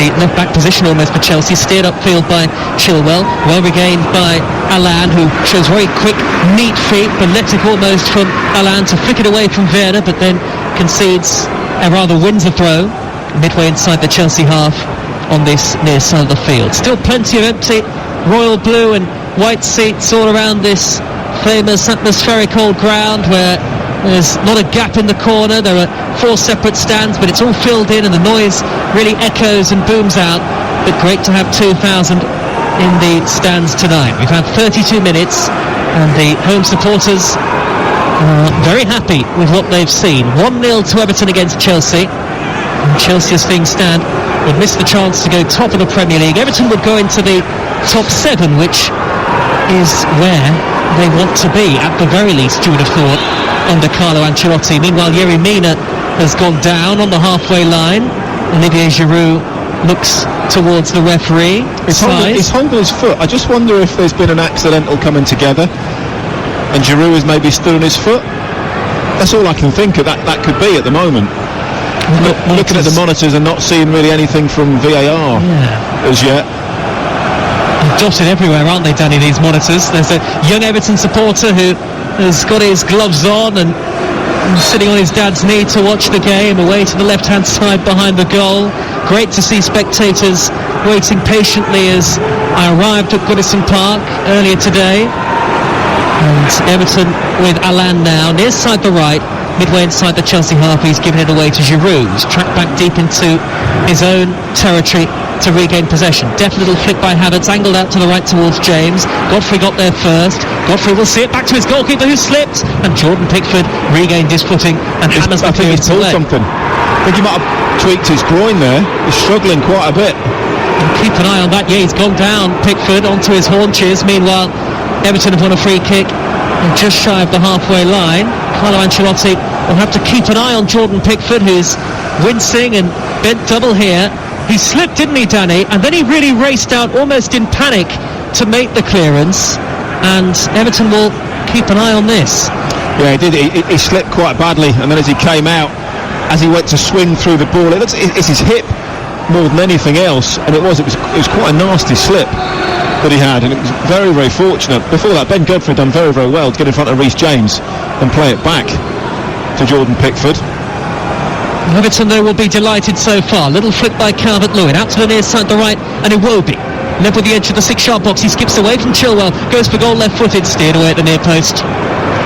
Speaker 1: the left-back position almost for Chelsea, steered upfield by Chilwell, well regained by Allan, who shows very quick, neat feet, balletic almost from Allan to flick it away from Werner, but then concedes, rather wins the throw, midway inside the Chelsea half on this near side of the field. Still plenty of empty royal blue and white seats all around this famous atmospheric old ground where there's not a gap in the corner. There are 4 separate stands, but it's all filled in and the noise really echoes and booms out. But great to have 2,000 in the stands tonight. We've had 32 minutes and the home supporters are very happy with what they've seen. 1-0 to Everton against Chelsea. And Chelsea, as things stand, would miss the chance to go top of the Premier League. Everton would go into the top 7, which is where they want to be, at the very least, you would have thought, under Carlo Ancelotti. Meanwhile, Yerry Mina has gone down on the halfway line. Olivier Giroud looks towards the referee.
Speaker 2: He's holding his foot. I just wonder if there's been an accidental coming together and Giroud has maybe stood on his foot. That's all I can think of. That could be at the moment. Looking at the monitors and not seeing really anything from VAR as yet.
Speaker 1: Dotted everywhere, aren't they, Danny, these monitors? There's a young Everton supporter who has got his gloves on and sitting on his dad's knee to watch the game, away to the left-hand side behind the goal. Great to see spectators waiting patiently as I arrived at Goodison Park earlier today. And Everton with Allan now, near side the right, midway inside the Chelsea half. He's given it away to Giroud, who's tracked back deep into his own territory to regain possession. Deft little flick by Havertz, angled out to the right towards James. Godfrey got there first. Godfrey will see it back to his goalkeeper who slipped, and Jordan Pickford regained his footing and hammers the thing into the
Speaker 2: something. I think he might have tweaked his groin there. He's struggling quite a bit.
Speaker 1: And keep an eye on that. Yeah, he's gone down, Pickford, onto his haunches. Meanwhile, Everton have won a free kick and just shy of the halfway line. Carlo Ancelotti will have to keep an eye on Jordan Pickford, who's wincing and bent double here. He slipped, didn't he, Danny? And then he really raced out almost in panic to make the clearance. And Everton will keep an eye on this.
Speaker 2: Yeah, he did. He slipped quite badly. And then as he came out, as he went to swing through the ball, it's his hip more than anything else. And it was quite a nasty slip that he had. And it was very, very fortunate. Before that, Ben Godfrey done very, very well to get in front of Reece James and play it back to Jordan Pickford.
Speaker 1: Everton, though, will be delighted so far. Little flick by Calvert-Lewin, out to the near side, the right, and Iwobi. Level the edge of the 6-yard box. He skips away from Chilwell, goes for goal left-footed, steered away at the near post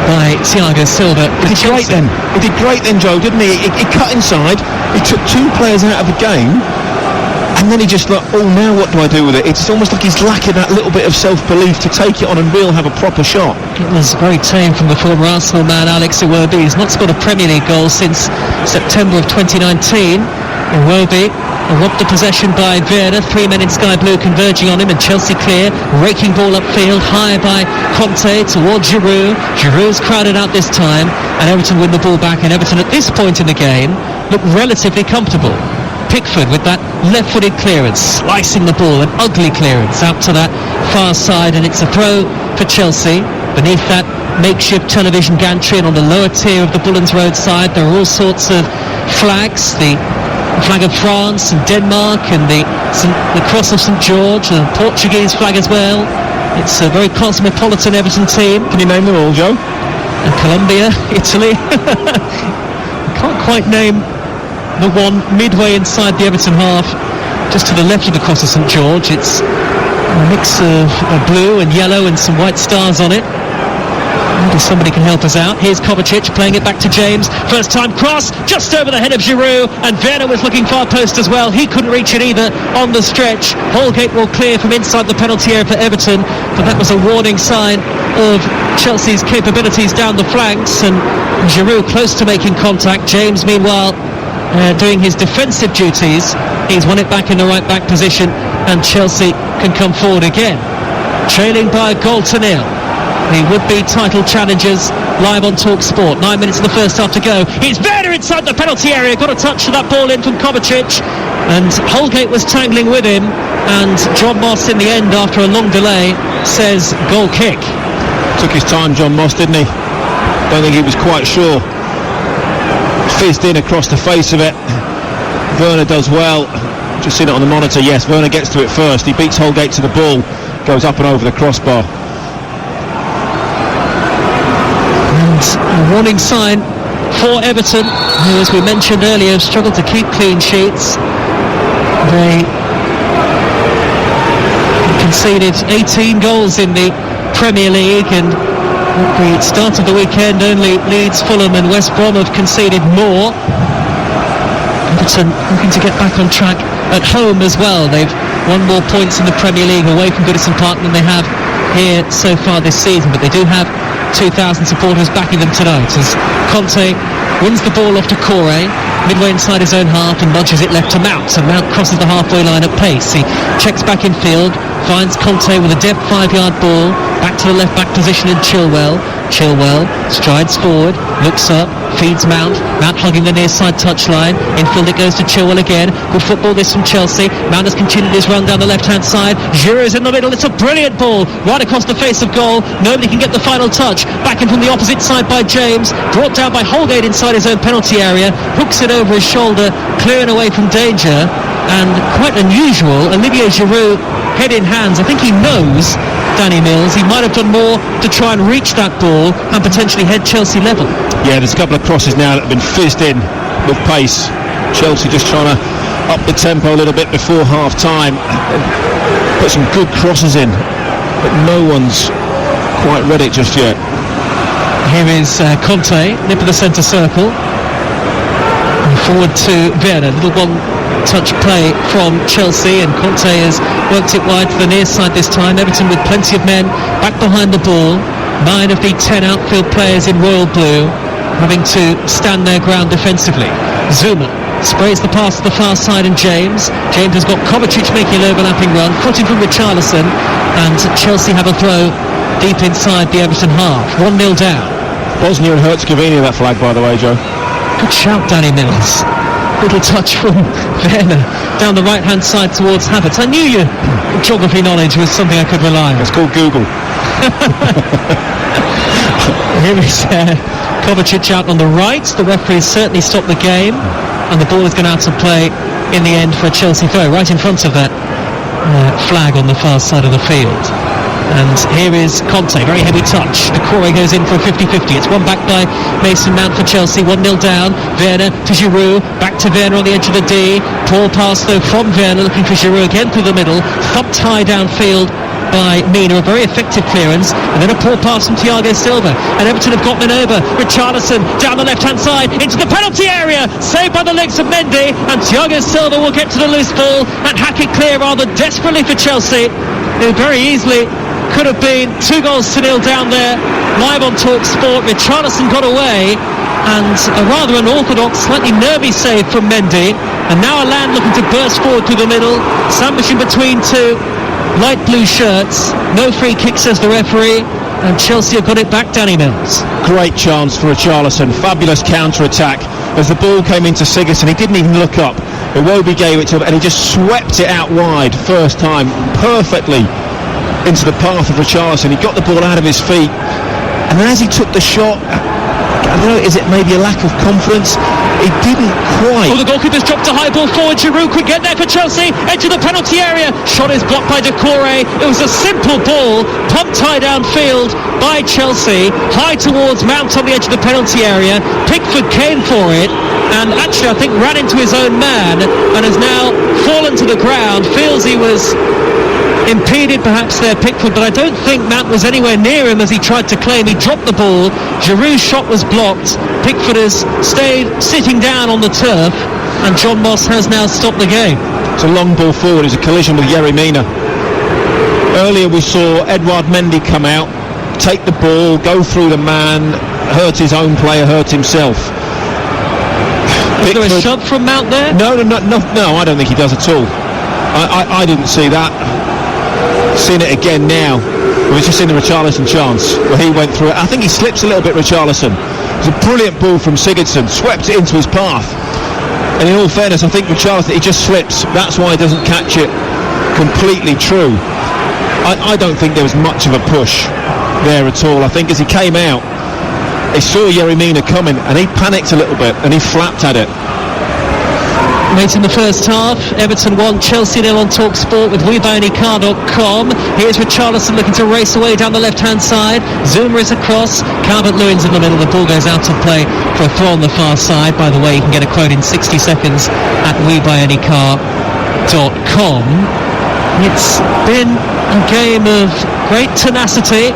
Speaker 1: by Thiago Silva.
Speaker 2: He did great then, Joe, didn't he? He cut inside, he took 2 players out of the game, and then he just like, oh, now what do I do with it? It's almost like he's lacking that little bit of self-belief to take it on and really have a proper shot.
Speaker 1: It was very tame from the former Arsenal man, Alex Iwobi. He's not scored a Premier League goal since September of 2019. Iwobi robbed the possession by Werner, 3 men in sky blue converging on him, and Chelsea clear, raking ball upfield, high by Conte towards Giroud. Giroud's crowded out this time, and Everton win the ball back, and Everton at this point in the game look relatively comfortable. Pickford with that left-footed clearance, slicing the ball, an ugly clearance out to that far side, and it's a throw for Chelsea. Beneath that makeshift television gantry and on the lower tier of the Bullens Road side, there are all sorts of flags, the flag of France and Denmark and the cross of St George, and the Portuguese flag as well. It's a very cosmopolitan Everton team.
Speaker 2: Can you name them all, Joe?
Speaker 1: And Colombia, Italy. Can't quite name the one midway inside the Everton half, just to the left of the cross of St George. It's a mix of blue and yellow and some white stars on it. Maybe somebody can help us out. Here's Kovacic playing it back to James. First time cross, just over the head of Giroud, and Werner was looking far post as well. He couldn't reach it either on the stretch. Holgate will clear from inside the penalty area for Everton, but that was a warning sign of Chelsea's capabilities down the flanks, and Giroud close to making contact. James, meanwhile, doing his defensive duties. He's won it back in the right back position, and Chelsea can come forward again, trailing by a goal to nil. The would-be title challengers live on Talk Sport. 9 minutes of the first half to go. It's Werner inside the penalty area. Got a touch of that ball in from Kovacic, and Holgate was tangling with him, and John Moss in the end, after a long delay, says goal kick.
Speaker 2: Took his time, John Moss, didn't he? Don't think he was quite sure. Fizzed in across the face of it. Werner does well. Just seen it on the monitor. Yes, Werner gets to it first. He beats Holgate to the ball, goes up and over the crossbar.
Speaker 1: And a warning sign for Everton, who, as we mentioned earlier, have struggled to keep clean sheets. They conceded 18 goals in the Premier League, and at the start of the weekend only Leeds, Fulham and West Brom have conceded more. Everton looking to get back on track at home as well. They've won more points in the Premier League away from Goodison Park than they have here so far this season, but they do have 2,000 supporters backing them tonight as Conte wins the ball off to Corey midway inside his own half and nudges it left to Mount, and Mount crosses the halfway line at pace. He checks back in field, finds Conte with a depth 5-yard ball back to the left back position in Chilwell strides forward, looks up, feeds Mount hugging the near side touchline. Infield it goes to Chilwell again. Good football this from Chelsea. Mount has continued his run down the left hand side. Giroud's in the middle. It's a brilliant ball right across the face of goal. Nobody can get the final touch. Back in from the opposite side by James, brought down by Holgate inside his own penalty area, hooks it over his shoulder, clearing away from danger. And quite unusual, Olivier Giroud head in hands. I think he knows Danny Mills. He might have done more to try and reach that ball and potentially head Chelsea level. Yeah,
Speaker 2: there's a couple of crosses now that have been fizzed in with pace. Chelsea just trying to up the tempo a little bit before half time. Put some good crosses in, but no one's quite read it just yet.
Speaker 1: Here is Conte, nip of the centre circle. And forward to Werner. Little one-touch play from Chelsea, and Conte has worked it wide to the near side this time. Everton with plenty of men back behind the ball. 9 of the 10 outfield players in royal blue having to stand their ground defensively. Zuma sprays the pass to the far side, and James has got Kovacic making an overlapping run, footed from Richarlison, and Chelsea have a throw deep inside the Everton half. 1-0 down.
Speaker 2: Bosnia and Herzegovina, that flag, by the way, Joe.
Speaker 1: Good shout, Danny Mills. Little touch from Werner down the right hand side towards Havertz. I knew your geography knowledge was something I could rely on.
Speaker 2: It's called Google.
Speaker 1: Here is Kovacic out on the right. The referee's certainly stopped the game, and the ball has gone out of play in the end for a Chelsea throw, right in front of that flag on the far side of the field. And here is Conte, very heavy touch. Decore goes in for a 50-50. It's won back by Mason Mount for Chelsea. 1-0 down. Werner to Giroud. Back to Werner on the edge of the D. Poor pass though from Werner, looking for Giroud again through the middle. Thump tie downfield by Mina, a very effective clearance, and then a poor pass from Thiago Silva, and Everton have got men over. Richarlison down the left hand side into the penalty area, saved by the legs of Mendy, and Thiago Silva will get to the loose ball and hack it clear rather desperately for Chelsea, who very easily could have been 2-0 down there. Live on Talk Sport, Richarlison got away, and a rather unorthodox, slightly nervy save from Mendy, and now Allan looking to burst forward through the middle, sandwiching between two light blue shirts. No free kick, says the referee, and Chelsea have got it back. Danny Mills.
Speaker 2: Great chance for Richarlison, fabulous counter-attack as the ball came into Sigurdsson. He didn't even look up. Iwobi gave it to him and he just swept it out wide first time, perfectly into the path of Richarlison. He got the ball out of his feet, and then as he took the shot, I don't know, is it maybe a lack of confidence? He didn't quite.
Speaker 1: Oh, the goalkeeper's dropped a high ball forward. Giroud could get there for Chelsea. Edge of the penalty area. Shot is blocked by Decore. It was a simple ball, pumped high downfield by Chelsea, high towards Mount on the edge of the penalty area. Pickford came for it, and actually I think ran into his own man, and has now fallen to the ground. Feels he was impeded perhaps there, Pickford, but I don't think Mount was anywhere near him as he tried to claim. He dropped the ball. Giroud's shot was blocked. Pickford has stayed sitting down on the turf, and John Moss has now stopped the game.
Speaker 2: It's a long ball forward. It's a collision with Yerry Mina. Earlier we saw Edouard Mendy come out, take the ball, go through the man, hurt his own player, hurt himself.
Speaker 1: Was there a shove from Mount there?
Speaker 2: No, I don't think he does at all. I didn't see that. Seen it again now. We've just seen the Richarlison chance where he went through it. I think he slips a little bit, Richarlison. It was a brilliant ball from Sigurdsson, swept it into his path. And in all fairness, I think Richarlison, he just slips. That's why he doesn't catch it completely true. I don't think there was much of a push there at all. I think as he came out, he saw Yerry Mina coming and he panicked a little bit and he flapped at it.
Speaker 1: Late in the first half, Everton 1, Chelsea 0 on TalkSport with WeBuyAnyCar.com. Here's Richarlison looking to race away down the left-hand side. Zuma is across. Calvert-Lewin's in the middle. The ball goes out of play for a throw on the far side. By the way, you can get a quote in 60 seconds at WeBuyAnyCar.com. It's been a game of great tenacity,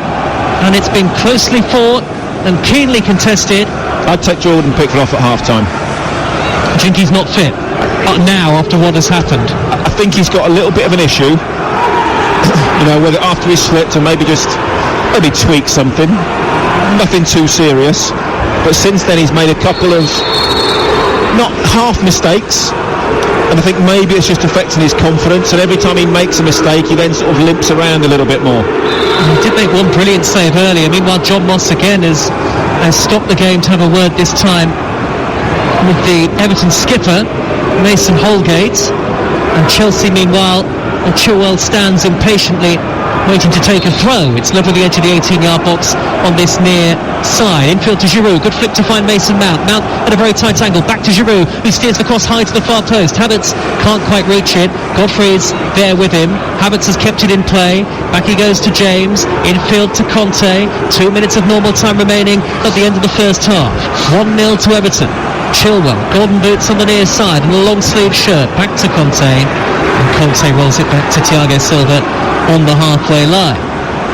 Speaker 1: and it's been closely fought and keenly contested.
Speaker 2: I'd take Jordan Pickford off at half-time.
Speaker 1: Do you think he's not fit now after what has happened?
Speaker 2: I think he's got a little bit of an issue. You know, whether after he slipped and maybe tweak something. Nothing too serious. But since then he's made a couple of not half mistakes. And I think maybe it's just affecting his confidence. And every time he makes a mistake, he then sort of limps around a little bit more.
Speaker 1: He did make one brilliant save earlier. Meanwhile, John Moss again has stopped the game to have a word this time with the Everton skipper, Mason Holgate. And Chelsea, meanwhile, and Chilwell stands impatiently waiting to take a throw. It's level the edge of the 18-yard box on this near side. Infield to Giroud. Good flick to find Mason Mount. Mount at a very tight angle. Back to Giroud, who steers the cross high to the far post. Havertz can't quite reach it. Godfrey's there with him. Havertz has kept it in play. Back he goes to James. Infield to Conte. 2 minutes of normal time remaining at the end of the first half. 1-0 to Everton. Chilwell, golden boots on the near side and a long sleeve shirt. Back to Conte. And Conte rolls it back to Thiago Silva on the halfway line.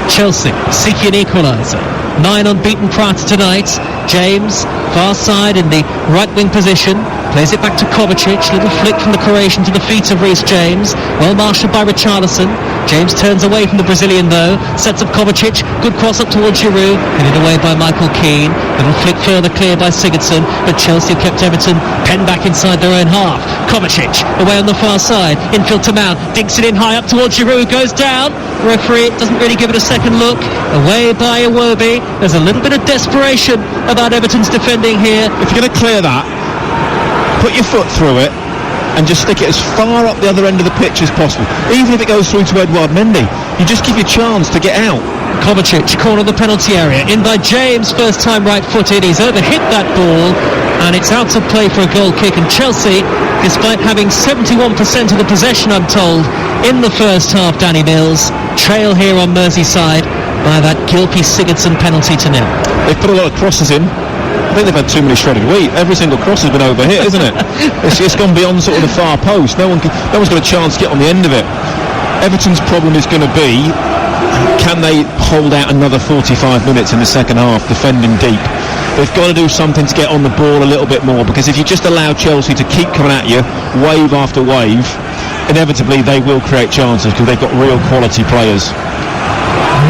Speaker 1: Chelsea seeking an equaliser. 9 unbeaten prior to tonight. James, far side in the right wing position, plays it back to Kovacic. Little flick from the Croatian to the feet of Reece James. Well marshalled by Richarlison. James turns away from the Brazilian though. Sets up Kovacic. Good cross up towards Giroud. Headed away by Michael Keane. Little flick further clear by Sigurdsson. But Chelsea have kept Everton penned back inside their own half. Kovacic away on the far side. Infield to Mount. Dinks it in high up towards Giroud. Goes down. Referee doesn't really give it a second look. Away by Iwobi. There's a little bit of desperation about Everton's defending here.
Speaker 2: If you're going to clear that, put your foot through it and just stick it as far up the other end of the pitch as possible. Even if it goes through to Edouard Mendy, you just give you a chance to get out.
Speaker 1: Kovacic, corner of the penalty area, in by James, first time right-footed. He's overhit that ball and it's out of play for a goal kick. And Chelsea, despite having 71% of the possession, I'm told, in the first half, Danny Mills, trail here on Merseyside by that Gylfi Sigurdsson penalty to nil.
Speaker 2: They've put a lot of crosses in. I think they've had too many shredded wheat. Every single cross has been overhit, isn't it? It's gone beyond sort of the far post. No one's got a chance to get on the end of it. Everton's problem is going to be, can they hold out another 45 minutes in the second half defending deep? They've got to do something to get on the ball a little bit more, because if you just allow Chelsea to keep coming at you wave after wave, inevitably they will create chances because they've got real quality players.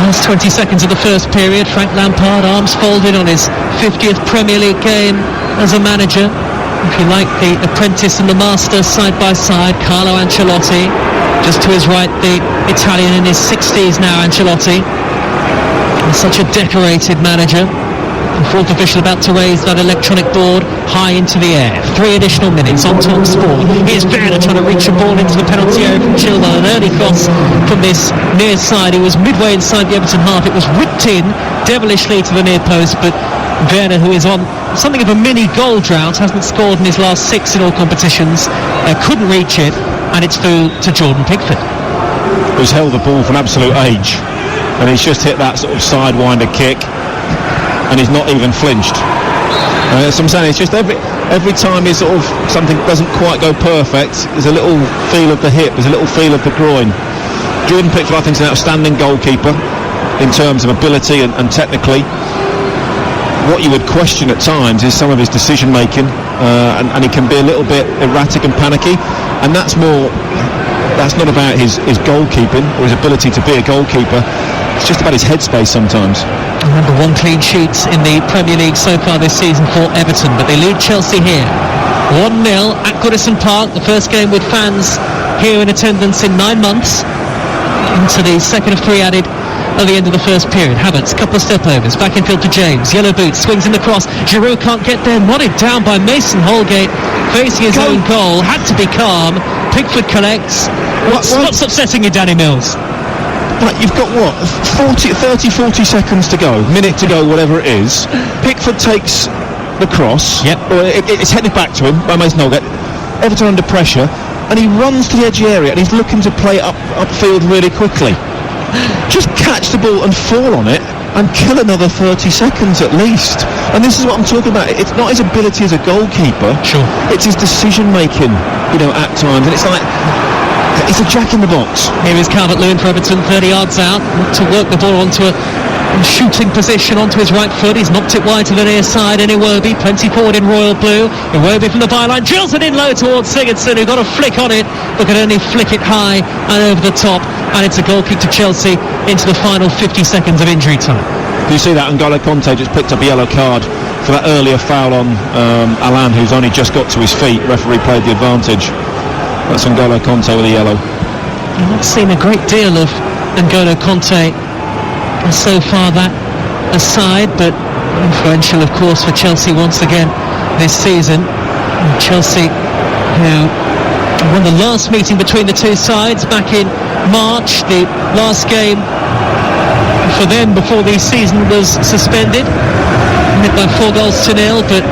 Speaker 1: Last 20 seconds of the first period, Frank Lampard, arms folded on his 50th Premier League game as a manager. If you like, the apprentice and the master side by side. Carlo Ancelotti, just to his right, the Italian in his 60s now, Ancelotti. And such a decorated manager. The fourth official about to raise that electronic board high into the air. 3 additional minutes on TalkSport. Here's Werner trying to reach a ball into the penalty area from Chilwell. An early cross from this near side. It was midway inside the Everton half. It was whipped in devilishly to the near post, but Werner, who is on something of a mini goal drought, hasn't scored in his last 6 in all competitions, couldn't reach it, and it's through to Jordan Pickford,
Speaker 2: who's held the ball for an absolute age, and he's just hit that sort of sidewinder kick, and he's not even flinched. So I'm saying, it's just every time something doesn't quite go perfect, there's a little feel of the hip, there's a little feel of the groin. Jordan Pickford, I think, is an outstanding goalkeeper in terms of ability and technically. What you would question at times is some of his decision making, and he can be a little bit erratic and panicky, and that's not about his goalkeeping or his ability to be a goalkeeper. It's just about his headspace sometimes.
Speaker 1: Remember, 1 clean sheet in the Premier League so far this season for Everton, but they lead Chelsea here 1-0 at Goodison Park. The first game with fans here in attendance in 9 months, into the second of 3 added at the end of the first period. Havertz, couple of step-overs, back in field to James. Yellow boots, swings in the cross. Giroud can't get there, nodded down by Mason Holgate, facing his own goal. Had to be calm. Pickford collects. What's upsetting you, Danny Mills?
Speaker 2: Like, you've got 40 seconds to go, minute to go, whatever it is. Pickford takes the cross.
Speaker 1: Yep.
Speaker 2: It's headed back to him by Mason Holgate. Everton under pressure, and he runs to the edge area and he's looking to play upfield really quickly. Just catch the ball and fall on it and kill another 30 seconds at least. And this is what I'm talking about. It's not his ability as a goalkeeper.
Speaker 1: Sure.
Speaker 2: It's his decision making, at times. And it's like, it's a jack in the box.
Speaker 1: Here is Calvert-Lewin for Everton, 30 yards out, to work the ball onto a shooting position onto his right foot. He's knocked it wide to the near side. Iwobi, plenty forward in royal blue. Iwobi from the byline, drills it in low towards Sigurdsson, who got a flick on it, but could only flick it high and over the top. And it's a goal kick to Chelsea into the final 50 seconds of injury time.
Speaker 2: You see that N'Golo Conte just picked up a yellow card for that earlier foul on Alan, who's only just got to his feet. Referee played the advantage. That's N'Golo Conte with a yellow.
Speaker 1: I've not seen a great deal of N'Golo Conte so far that aside, but influential of course for Chelsea once again this season. And Chelsea, who won the last meeting between the two sides back in March, the last game for them before the season was suspended, by 4-0, but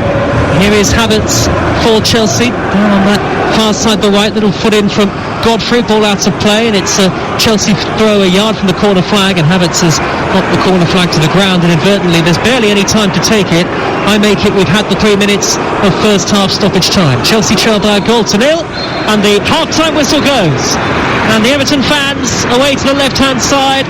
Speaker 1: here is Havertz for Chelsea, down on that far side the right, little foot in from Godfrey, ball out of play, and it's a Chelsea throw a yard from the corner flag, and Havertz has knocked the corner flag to the ground inadvertently. There's barely any time to take it. I make it we've had the 3 minutes of first half stoppage time. Chelsea trail by a 0-0, and the half-time whistle goes, and the Everton fans away to the left-hand side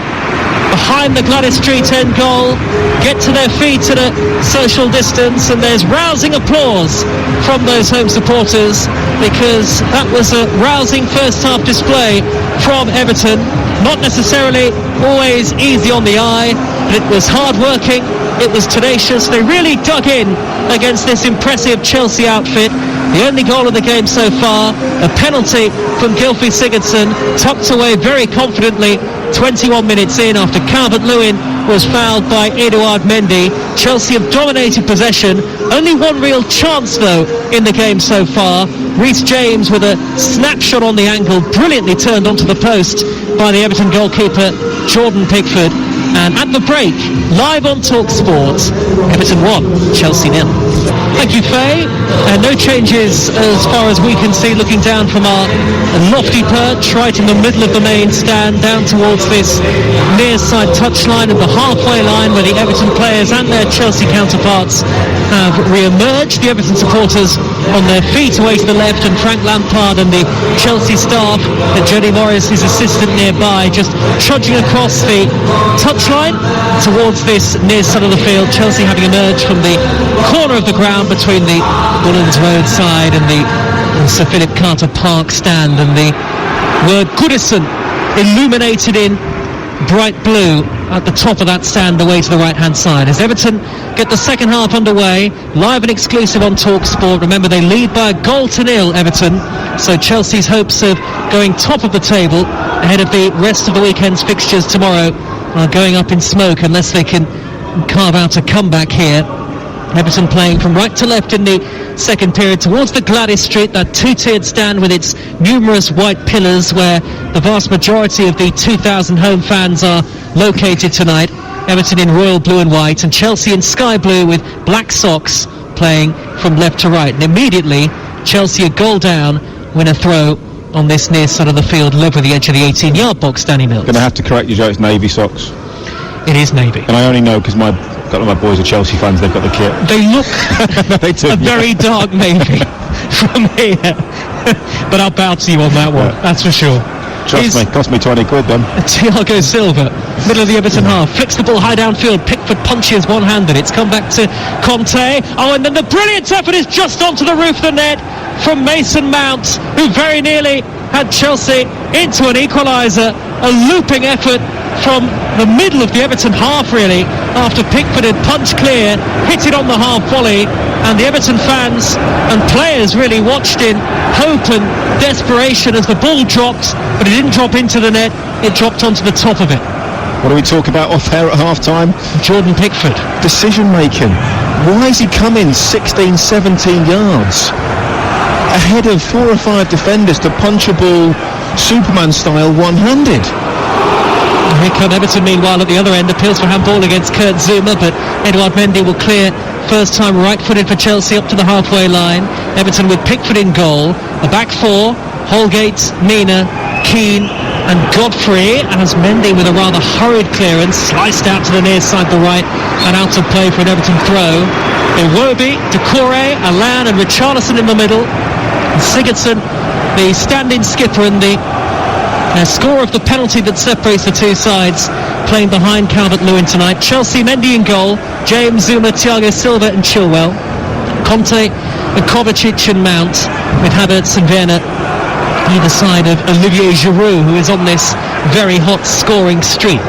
Speaker 1: behind the Gladys Street end goal get to their feet at a social distance, and there's rousing applause from those home supporters, because that was a rousing first half display from Everton. Not necessarily always easy on the eye, but it was hard working, it was tenacious. They really dug in against this impressive Chelsea outfit. The only goal of the game so far, a penalty from Gylfi Sigurdsson, tucked away very confidently 21 minutes in after Calvert-Lewin was fouled by Edouard Mendy. Chelsea have dominated possession. Only one real chance though in the game so far. Reece James with a snapshot on the angle, brilliantly turned onto the post by the Everton goalkeeper Jordan Pickford. And at the break, live on Talk Sport, Everton 1, Chelsea 0. Thank you, Faye. No changes as far as we can see, looking down from our lofty perch right in the middle of the main stand, down towards this near side touchline and the halfway line where the Everton players and their Chelsea counterparts have re-emerged. The Everton supporters on their feet away to the left, and Frank Lampard and the Chelsea staff, Jody Morris, his assistant, nearby, just trudging across the touchline towards this near side of the field. Chelsea having emerged from the corner of the ground between the Woodlands Road side and the Sir Philip Carter Park stand, and the word Goodison illuminated in bright blue at the top of that stand away to the right hand side as Everton get the second half underway, live and exclusive on Talk Sport. Remember, they lead by a 0-0, Everton, so Chelsea's hopes of going top of the table ahead of the rest of the weekend's fixtures tomorrow are going up in smoke unless they can carve out a comeback here. Everton playing from right to left in the second period towards the Gladys Street, that two-tiered stand with its numerous white pillars where the vast majority of the 2,000 home fans are located tonight. Everton in royal blue and white, and Chelsea in sky blue with black socks, playing from left to right. And immediately Chelsea a goal down, win a throw on this near side of the field, over the edge of the 18-yard box. Danny Mills.
Speaker 2: Going to have to correct you, Joe, it's navy socks.
Speaker 1: It is navy.
Speaker 2: And I only know because a couple of my boys are Chelsea fans, they've got the kit.
Speaker 1: They look
Speaker 2: they do,
Speaker 1: a very dark navy from here. But I'll bow to you on that one, that's for sure.
Speaker 2: Trust me, cost me 20 quid then.
Speaker 1: Thiago Silva, middle of the Everton half, flicks the ball high downfield. Pickford punches one-handed. It's come back to Conte. Oh, and then the brilliant effort is just onto the roof of the net from Mason Mount, who very nearly had Chelsea into an equaliser. A looping effort from the middle of the Everton half, really, after Pickford had punched clear, hit it on the half volley, and the Everton fans and players really watched in hope and desperation as the ball dropped, but it didn't drop into the net, it dropped onto the top of it.
Speaker 2: What do we talk about off air at half-time?
Speaker 1: Jordan Pickford.
Speaker 2: Decision-making. Why is he coming 16, 17 yards ahead of 4 or 5 defenders to punch a ball Superman style one-handed?
Speaker 1: Here come Everton meanwhile at the other end. Appeals for handball against Kurt Zouma, but Edouard Mendy will clear first time right-footed for Chelsea up to the halfway line. Everton with Pickford in goal. A back four: Holgate, Mina, Keane and Godfrey, as Mendy with a rather hurried clearance sliced out to the near side, the right, and out of play for an Everton throw. Iwobi, Doucouré, Allan and Richarlison in the middle, and Sigurdsson, the stand-in skipper and the scorer of the penalty that separates the two sides, playing behind Calvert-Lewin tonight. Chelsea, Mendy in goal, James, Zouma, Thiago Silva and Chilwell, Conte, Kovacic and Mount, with Havertz and Werner either side of Olivier Giroud, who is on this very hot scoring streak.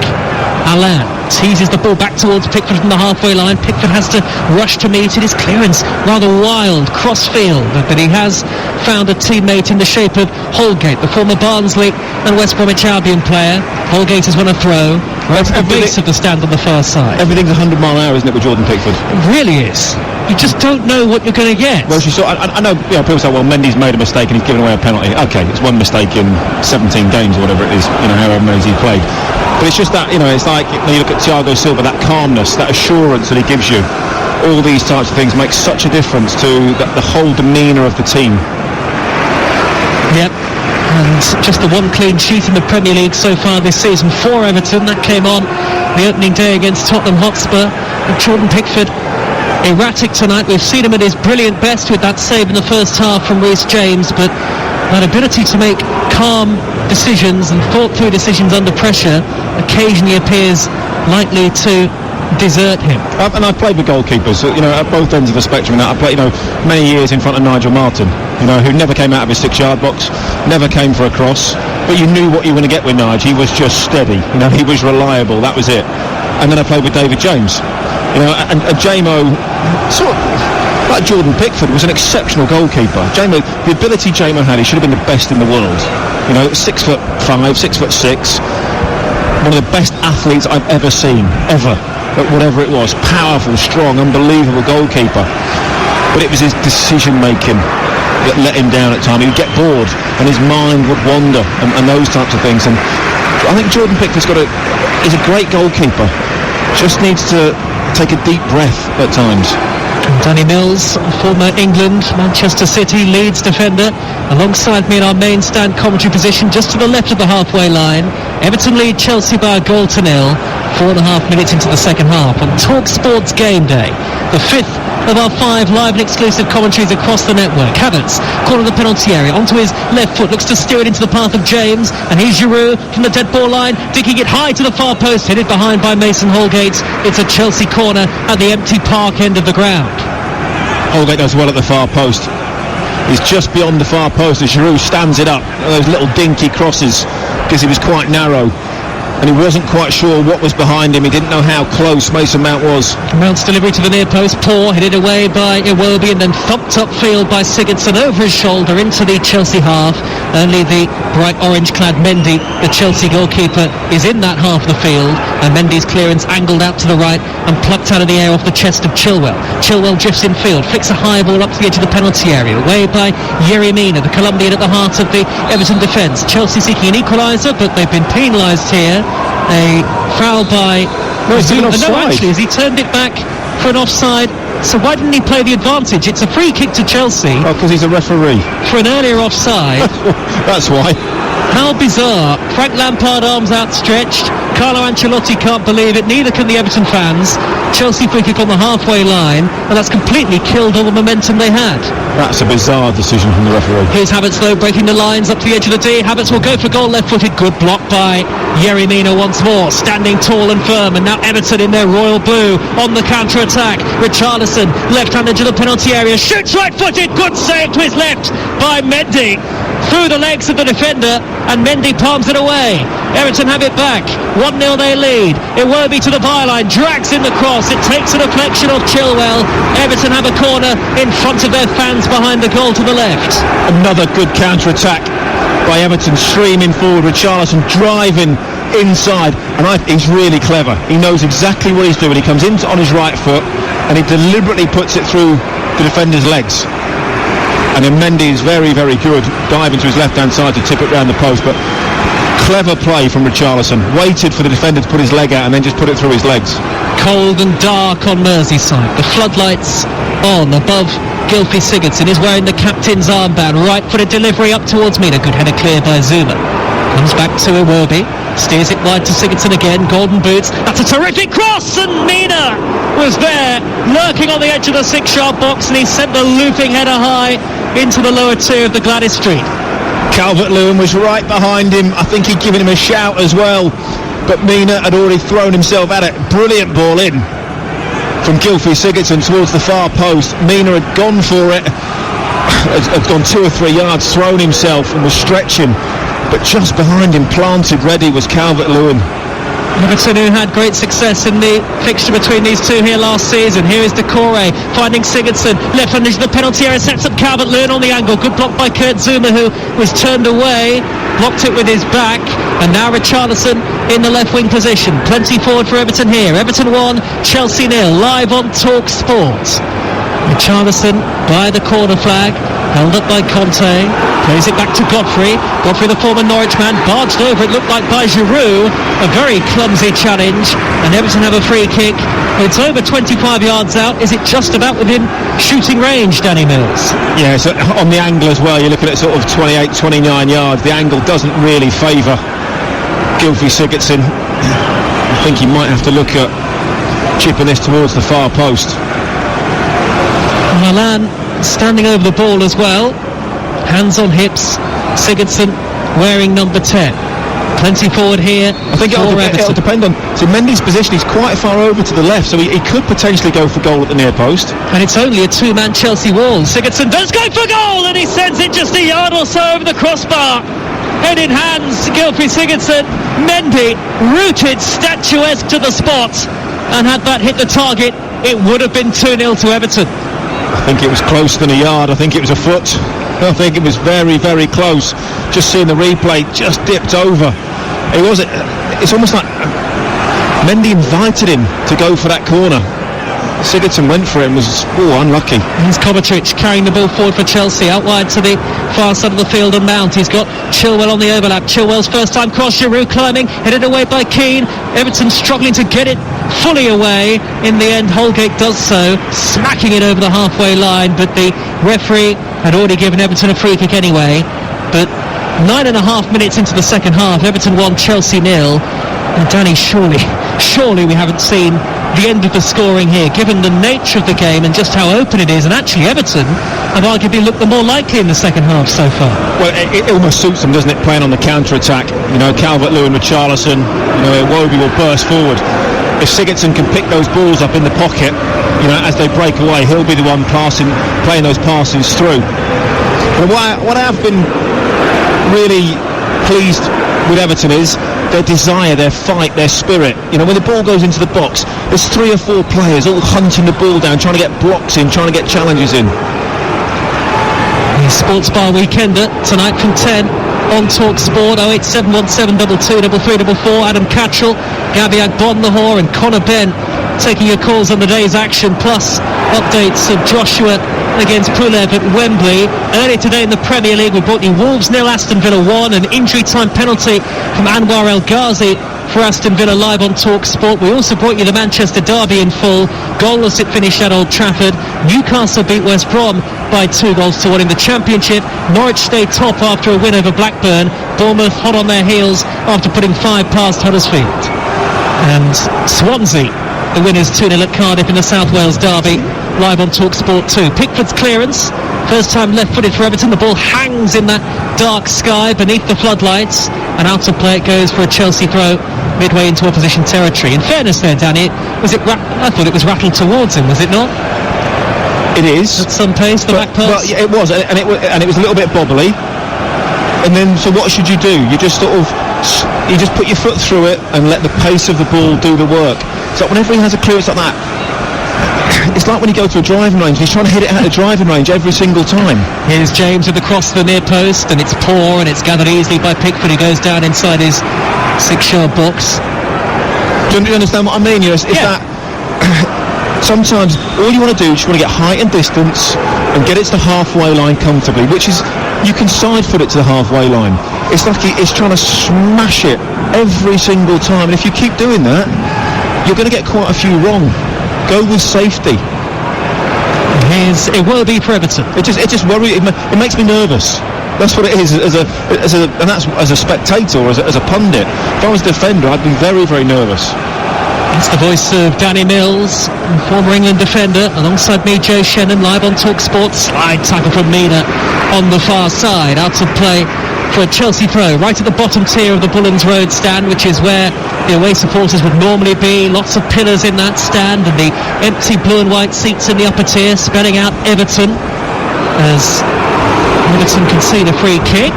Speaker 1: Allan teases the ball back towards Pickford from the halfway line. Pickford has to rush to meet it. His clearance rather wild, cross-field, but he has found a teammate in the shape of Holgate, the former Barnsley and West Bromwich Albion player. Holgate has won a throw right at the base of the stand on the far side.
Speaker 2: Everything's 100 mile an hour, isn't it, with Jordan Pickford?
Speaker 1: It really is. You just don't know what you're going to get.
Speaker 2: Well, I know, people say, well, Mendy's made a mistake and he's given away a penalty. Okay, it's one mistake in 17 games or whatever it is, however many he's played. But it's just that, it's like when you look at Thiago Silva, that calmness, that assurance that he gives you. All these types of things make such a difference to the whole demeanour of the team.
Speaker 1: Yep. And just the one clean sheet in the Premier League so far this season for Everton. That came on the opening day against Tottenham Hotspur. And Jordan Pickford, erratic tonight. We've seen him at his brilliant best with that save in the first half from Reece James, but that ability to make calm decisions and thought-through decisions under pressure occasionally appears likely to desert him.
Speaker 2: And I've played with goalkeepers, at both ends of the spectrum. I played, many years in front of Nigel Martin, who never came out of his 6-yard box, never came for a cross, but you knew what you were going to get with Nigel. He was just steady, he was reliable, that was it. And then I played with David James, and Jamo, sort of like Jordan Pickford, was an exceptional goalkeeper. Jamo, the ability Jamo had, he should have been the best in the world. 6'5", 6'6", one of the best athletes I've ever seen, ever. But whatever it was, powerful, strong, unbelievable goalkeeper. But it was his decision-making that let him down at times. He would get bored and his mind would wander and those types of things. And I think Jordan Pickford's is a great goalkeeper. Just needs to take a deep breath at times.
Speaker 1: Danny Mills, former England, Manchester City, Leeds defender, alongside me in our main stand commentary position, just to the left of the halfway line. Everton lead Chelsea by a goal to 0, 4.5 minutes into the second half on Talk Sports Game Day, the 5th of our 5 live and exclusive commentaries across the network. Havertz, corner of the penalty area, onto his left foot, looks to steer it into the path of James, and here's Giroud from the dead ball line, digging it high to the far post, headed behind by Mason Holgate. It's a Chelsea corner at the empty park end of the ground.
Speaker 2: Holgate does well at the far post. He's just beyond the far post as Giroud stands it up. Those little dinky crosses, because he was quite narrow and he wasn't quite sure what was behind him. He didn't know how close Mason Mount was.
Speaker 1: Mount's delivery to the near post, poor, headed away by Iwobi and then thumped upfield by Sigurdsson over his shoulder into the Chelsea half. Only the bright orange-clad Mendy, the Chelsea goalkeeper, is in that half of the field, and Mendy's clearance angled out to the right and plucked out of the air off the chest of Chilwell. Chilwell drifts in field, flicks a high ball up to the edge of the penalty area, away by Yerry Mina, the Colombian at the heart of the Everton defence. Chelsea seeking an equaliser, but they've been penalised here. A foul by
Speaker 2: Zouma.
Speaker 1: No, actually, as he turned it back for an offside. So why didn't he play the advantage? It's a free kick to Chelsea.
Speaker 2: Oh, because he's a referee.
Speaker 1: For an earlier offside.
Speaker 2: That's why.
Speaker 1: How bizarre. Frank Lampard, arms outstretched. Carlo Ancelotti can't believe it. Neither can the Everton fans. Chelsea free kick on the halfway line, and that's completely killed all the momentum they had.
Speaker 2: That's a bizarre decision from the referee.
Speaker 1: Here's Havertz though, breaking the lines up to the edge of the D. Havertz will go for goal, left-footed. Good block by Yerry Mina once more, standing tall and firm. And now Everton in their royal blue on the counter-attack. Richarlison, left-hand edge of the penalty area, shoots right-footed. Good save to his left by Mendy. Through the legs of the defender, and Mendy palms it away. Everton have it back. 1-0 they lead. Iwobi to the byline, drags in the cross. It takes a deflection off Chilwell. Everton have a corner in front of their fans behind the goal to the left.
Speaker 2: Another good counter-attack by Everton, streaming forward. Richarlison driving inside, and he's really clever. He knows exactly what he's doing. He comes in on his right foot and he deliberately puts it through the defender's legs. And then Mendy is very, very good, diving to his left-hand side to tip it round the post. But clever play from Richarlison. Waited for the defender to put his leg out and then just put it through his legs.
Speaker 1: Cold and dark on Merseyside. The floodlights on above Gylfi Sigurdsson. Is wearing the captain's armband. Right-footed delivery up towards Mina. Good header cleared by Zuma. Comes back to Iwobi. Steers it wide to Sigurdsson again. Golden boots. That's a terrific cross, and Mina was there, lurking on the edge of the 6-yard box, and he sent the looping header high into the lower tier of the Gladys Street.
Speaker 2: Calvert-Lewin was right behind him. I think he'd given him a shout as well, but Mina had already thrown himself at it. Brilliant ball in from Gylfi Sigurdsson towards the far post. Mina had gone for it, had gone 2 or 3 yards, thrown himself and was stretching, but just behind him, planted ready, was Calvert-Lewin.
Speaker 1: Everton, who had great success in the fixture between these two here last season. Here is Decore finding Sigurdsson, left on the penalty area, sets up Calvert-Lewin on the angle. Good block by Kurt Zuma, who was turned away, blocked it with his back, and now Richarlison in the left wing position. Plenty forward for Everton here. Everton 1, Chelsea 0, live on Talk Sport. Richarlison by the corner flag, held up by Conte, plays it back to Godfrey, the former Norwich man, barged over, it looked like by Giroud, a very clumsy challenge, and Everton have a free kick. It's over 25 yards out. Is it just about within shooting range, Danny Mills?
Speaker 2: Yeah, so on the angle as well, you're looking at sort of 28, 29 yards. The angle doesn't really favour Gylfi Sigurdsson. I think he might have to look at chipping this towards the far post.
Speaker 1: Milan standing over the ball as well, hands on hips. Sigurdsson wearing number 10. Plenty forward here.
Speaker 2: I think it'll depend on. So Mendy's position is quite far over to the left, so he could potentially go for goal at the near post.
Speaker 1: And it's only a 2-man Chelsea wall. Sigurdsson does go for goal, and he sends it just a yard or so over the crossbar. Head in hands, Gylfi Sigurdsson. Mendy rooted statuesque to the spot, and had that hit the target, it would have been 2-0 to Everton.
Speaker 2: I think it was close than a yard. I think it was a foot. I think it was very, very close. Just seeing the replay, just dipped over. It's almost like Mendy invited him to go for that corner. Sigurdsson went for it and was unlucky.
Speaker 1: Here's Kovacic carrying the ball forward for Chelsea, out wide to the far side of the field and Mount. He's got Chilwell on the overlap. Chilwell's first time cross, Giroud climbing, headed away by Keane. Everton struggling to get it fully away. In the end, Holgate does so, smacking it over the halfway line, but the referee had already given Everton a free kick anyway. But 9.5 minutes into the second half, Everton 1, Chelsea 0. And Danny, surely we haven't seen the end of the scoring here, given the nature of the game and just how open it is. And actually Everton have arguably looked the more likely in the second half so far.
Speaker 2: Well, it almost suits them, doesn't it, playing on the counter-attack. You know, Calvert-Lewin, Richarlison, Iwobi will burst forward. If Sigurdsson can pick those balls up in the pocket, as they break away, he'll be the one playing those passes through. But what I have been really pleased with Everton is their desire, their fight, their spirit. When the ball goes into the box, there's 3 or 4 players all hunting the ball down, trying to get blocks in, trying to get challenges in.
Speaker 1: The Sports Bar Weekender tonight from 10 on Talk Sport. 08717223344. Adam Catchell, Gabby Agbonlahor and Conor Ben taking your calls on the day's action, plus updates of Joshua against Pulev at Wembley. Earlier today in the Premier League, we brought you Wolves 0, Aston Villa 1, an injury time penalty from Anwar El Ghazi for Aston Villa live on Talk Sport. We also brought you the Manchester derby in full. Goalless it finished at Old Trafford. Newcastle beat West Brom by 2-1 in the Championship. Norwich stayed top after a win over Blackburn. Bournemouth hot on their heels after putting 5 past Huddersfield. And Swansea, the winners 2-0 at Cardiff in the South Wales derby, live on Talk Sport 2. Pickford's clearance, first time left-footed for Everton. The ball hangs in that dark sky beneath the floodlights, and out of play it goes for a Chelsea throw midway into opposition territory. In fairness there, Danny, I thought it was rattled towards him, was it not?
Speaker 2: It is.
Speaker 1: At some pace, the back pass?
Speaker 2: Well, yeah, it was, and it was a little bit bobbly. And then, so what should you do? You just put your foot through it and let the pace of the ball do the work. So whenever he has a clearance like that, it's like when you go to a driving range, he's trying to hit it out of the driving range every single time.
Speaker 1: Here's James with the cross to the near post, and it's poor, and it's gathered easily by Pickford, who goes down inside his 6-yard box.
Speaker 2: Do you understand what I mean? It's that sometimes all you want to do is you want to get height and distance and get it to the halfway line comfortably, which is, you can side foot it to the halfway line. It's like it's trying to smash it every single time, and if you keep doing that, you're going to get quite a few wrong. Go with safety.
Speaker 1: Here's Iwobi for Everton.
Speaker 2: It just worries. It makes me nervous. That's what it is and that's as a spectator or as a pundit. If I was a defender, I'd be very, very nervous.
Speaker 1: It's the voice of Danny Mills, former England defender, alongside me, Joe Shannon, live on Talk Sports. Slide tackle from Mina on the far side, out of play for a Chelsea throw, right at the bottom tier of the Bullens Road stand, which is where the away supporters would normally be. Lots of pillars in that stand, and the empty blue and white seats in the upper tier, spelling out Everton, as Everton concede a free kick.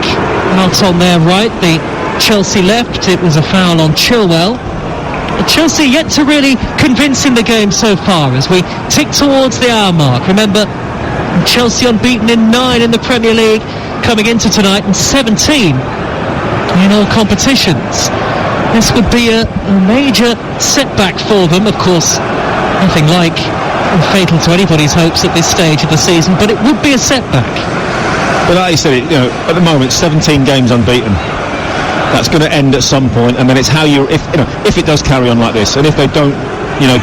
Speaker 1: Out on their right, the Chelsea left. It was a foul on Chilwell. Chelsea yet to really convince in the game so far as we tick towards the hour mark. Remember, Chelsea unbeaten in 9 in the Premier League coming into tonight, and 17 in all competitions. This would be a major setback for them. Of course, nothing like fatal to anybody's hopes at this stage of the season, but it would be a setback.
Speaker 2: But like you said, at the moment, 17 games unbeaten. That's going to end at some point, and then it's how if it does carry on like this, and if they don't,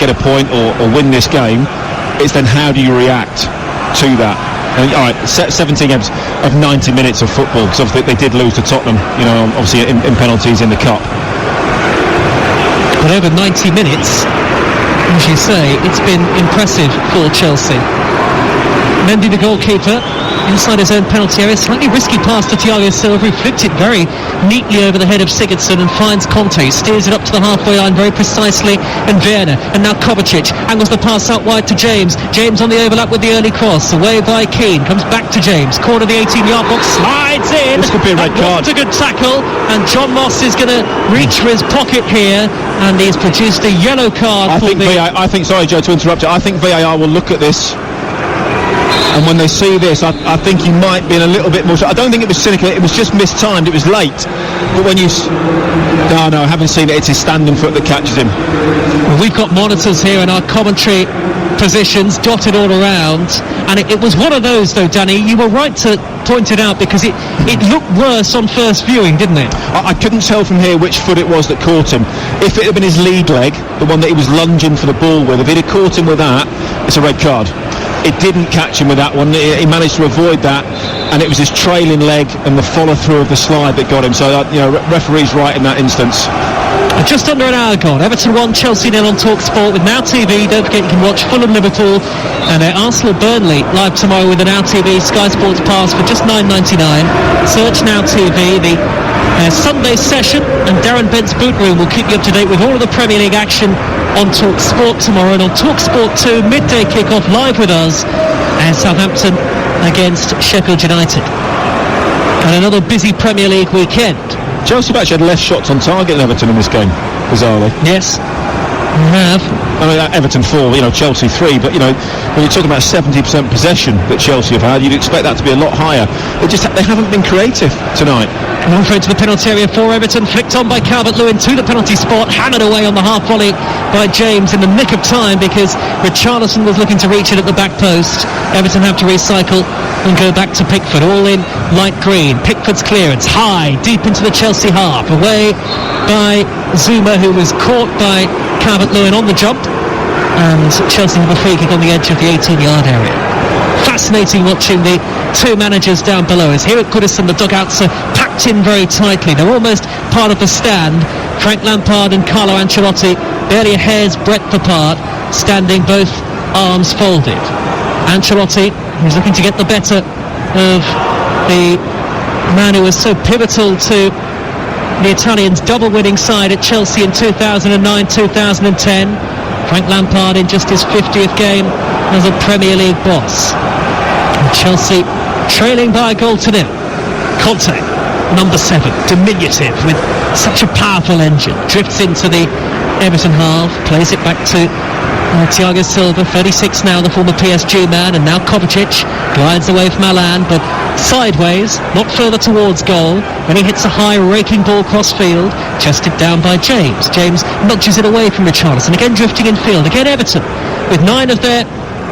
Speaker 2: get a point or win this game, it's then how do you react to that? And, all right, 17 games of 90 minutes of football, because obviously they did lose to Tottenham, obviously in penalties in the cup.
Speaker 1: But over 90 minutes, as you say, it's been impressive for Chelsea. Mendy, the goalkeeper, inside his own penalty area, slightly risky pass to Thiago Silva, who flipped it very neatly over the head of Sigurdsson and finds Conte, steers it up to the halfway line very precisely, and Werner, and now Kovacic angles the pass out wide to James on the overlap with the early cross, away by Keane, comes back to James, corner of the 18-yard box, slides in.
Speaker 2: This could be a red card.
Speaker 1: It's a good tackle, and John Moss is going to reach for his pocket here, and he's produced a yellow card.
Speaker 2: Sorry Joe to interrupt you, I think VAR will look at this, and when they see this, I think he might be in a little bit more. I don't think it was cynical. It was just mistimed. It was late. But when you... No, I haven't seen it. It's his standing foot that catches him.
Speaker 1: Well, we've got monitors here in our commentary positions dotted all around. And it was one of those, though, Danny. You were right to point it out, because it looked worse on first viewing, didn't it?
Speaker 2: I couldn't tell from here which foot it was that caught him. If it had been his lead leg, the one that he was lunging for the ball with, if he'd have caught him with that, it's a red card. It didn't catch him with that one. He managed to avoid that, and it was his trailing leg and the follow-through of the slide that got him. So, referee's right in that instance.
Speaker 1: Just under an hour gone. Everton 1, Chelsea 0 on Talk Sport with Now TV. Don't forget you can watch Fulham Liverpool and Arsenal Burnley live tomorrow with the Now TV Sky Sports Pass for just $9.99. Search Now TV. The Sunday session and Darren Bent's Boot Room will keep you up to date with all of the Premier League action on Talk Sport tomorrow, and on Talk Sport 2 midday kick-off live with us as Southampton against Sheffield United. And another busy Premier League weekend.
Speaker 2: Chelsea have actually had less shots on target than Everton in this game, bizarrely.
Speaker 1: Yes, we have.
Speaker 2: I mean, Everton 4, Chelsea 3, but, when you're talking about 70% possession that Chelsea have had, you'd expect that to be a lot higher. They haven't been creative tonight.
Speaker 1: One throw to the penalty area for Everton, flicked on by Calvert-Lewin to the penalty spot, hammered away on the half volley by James in the nick of time, because Richarlison was looking to reach it at the back post. Everton have to recycle and go back to Pickford, all in light green. Pickford's clearance, high, deep into the Chelsea half, away by Zuma, who was caught by Calvert-Lewin on the jump, and Chelsea have a free kick on the edge of the 18-yard area. Fascinating watching the two managers down below us. Here at Goodison, the dugouts are packed in very tightly. They're almost part of the stand. Frank Lampard and Carlo Ancelotti barely a hair's breadth apart, standing both arms folded. Ancelotti is looking to get the better of the man who was so pivotal to the Italians' double-winning side at Chelsea in 2009-2010. Frank Lampard in just his 50th game as a Premier League boss. And Chelsea trailing by a goal to nil. Conte, number 7, diminutive with such a powerful engine, drifts into the Everton half, plays it back to Thiago Silva, 36 now, the former PSG man, and now Kovacic glides away from Alan, but sideways, not further towards goal, and he hits a high raking ball cross-field, chested down by James. James nudges it away from Richarlison, again drifting in field. Again Everton, with 9 of their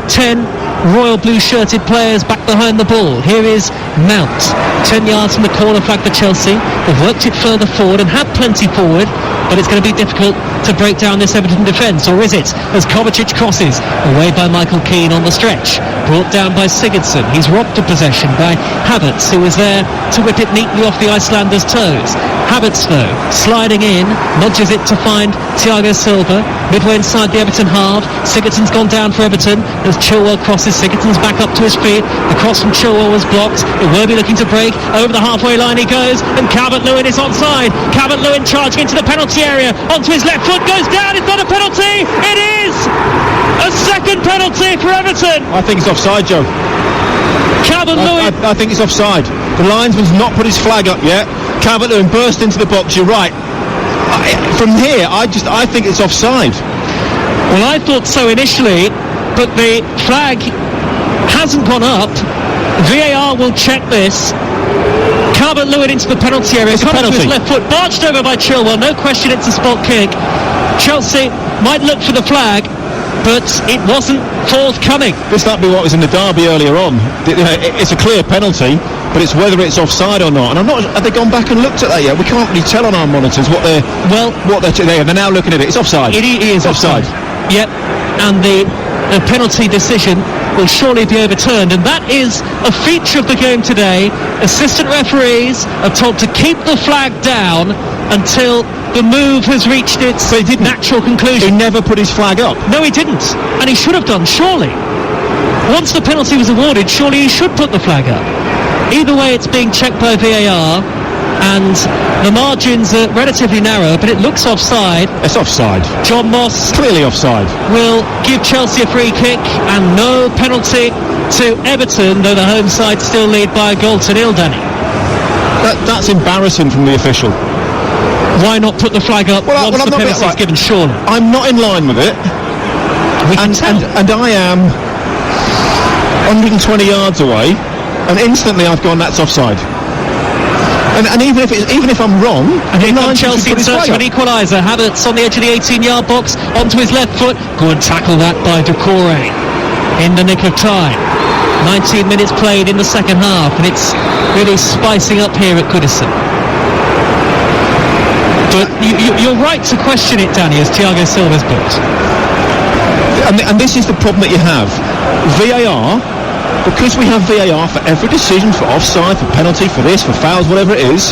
Speaker 1: 10 royal blue-shirted players back behind the ball. Here is Mount, 10 yards from the corner flag for Chelsea. They've worked it further forward and had plenty forward, but it's going to be difficult to break down this Everton defence, or is it? As Kovacic crosses, away by Michael Keane on the stretch, brought down by Sigurdsson. He's robbed of possession by Havertz, who was there to whip it neatly off the Icelanders' toes. Havertz, though, sliding in, nudges it to find Thiago Silva, midway inside the Everton half. Sigurdsson's gone down for Everton as Chilwell crosses. Sigurdsson's back up to his feet. The cross from Chilwell was blocked. It will be looking to break. Over the halfway line he goes, and Calvert-Lewin is onside. Calvert-Lewin charging into the penalty area, onto his left foot, goes down. It's not a penalty. It is a second penalty for Everton.
Speaker 2: I think it's offside, Joe.
Speaker 1: Calvert-Lewin.
Speaker 2: I think it's offside. The linesman's not put his flag up yet. Calvert-Lewin burst into the box. You're right. From here, I think it's offside.
Speaker 1: Well, I thought so initially, but the flag hasn't gone up. VAR will check this. Calvert-Lewin into the penalty area.
Speaker 2: It's a penalty.
Speaker 1: To his left foot, barged over by Chilwell. No question, it's a spot kick. Chelsea might look for the flag, but it wasn't forthcoming.
Speaker 2: This might be what was in the derby earlier on. It's a clear penalty, but it's whether it's offside or not. And I'm not. Have they gone back and looked at that yet? We can't really tell on our monitors what they're. They're now looking at it. It's offside.
Speaker 1: It is offside. Yep, and the penalty decision will surely be overturned, and that is a feature of the game today. Assistant referees are told to keep the flag down until the move has reached its natural conclusion.
Speaker 2: He never put his flag up.
Speaker 1: No, he didn't, and he should have done, surely. Once the penalty was awarded, surely he should put the flag up. Either way, it's being checked by VAR, and the margins are relatively narrow, but it looks offside.
Speaker 2: It's offside.
Speaker 1: John Moss
Speaker 2: clearly offside.
Speaker 1: Will give Chelsea a free kick, and no penalty to Everton, though the home side still lead by a goal to nil, Danny.
Speaker 2: That's embarrassing from the official.
Speaker 1: Why not put the flag up once the penalty is given, surely?
Speaker 2: I'm not in line with it. And I am 120 yards away, and instantly I've gone, that's offside. And even if I'm wrong,
Speaker 1: and here comes Chelsea in search of an equaliser. Havertz on the edge of the 18-yard box, onto his left foot. Good tackle that by Doucouré in the nick of time. 19 minutes played in the second half, and it's really spicing up here at Goodison. But you're right to question it, Danny, as Thiago Silva's booked.
Speaker 2: And this is the problem that you have. VAR. Because we have VAR for every decision, for offside, for penalty, for this, for fouls, whatever it is,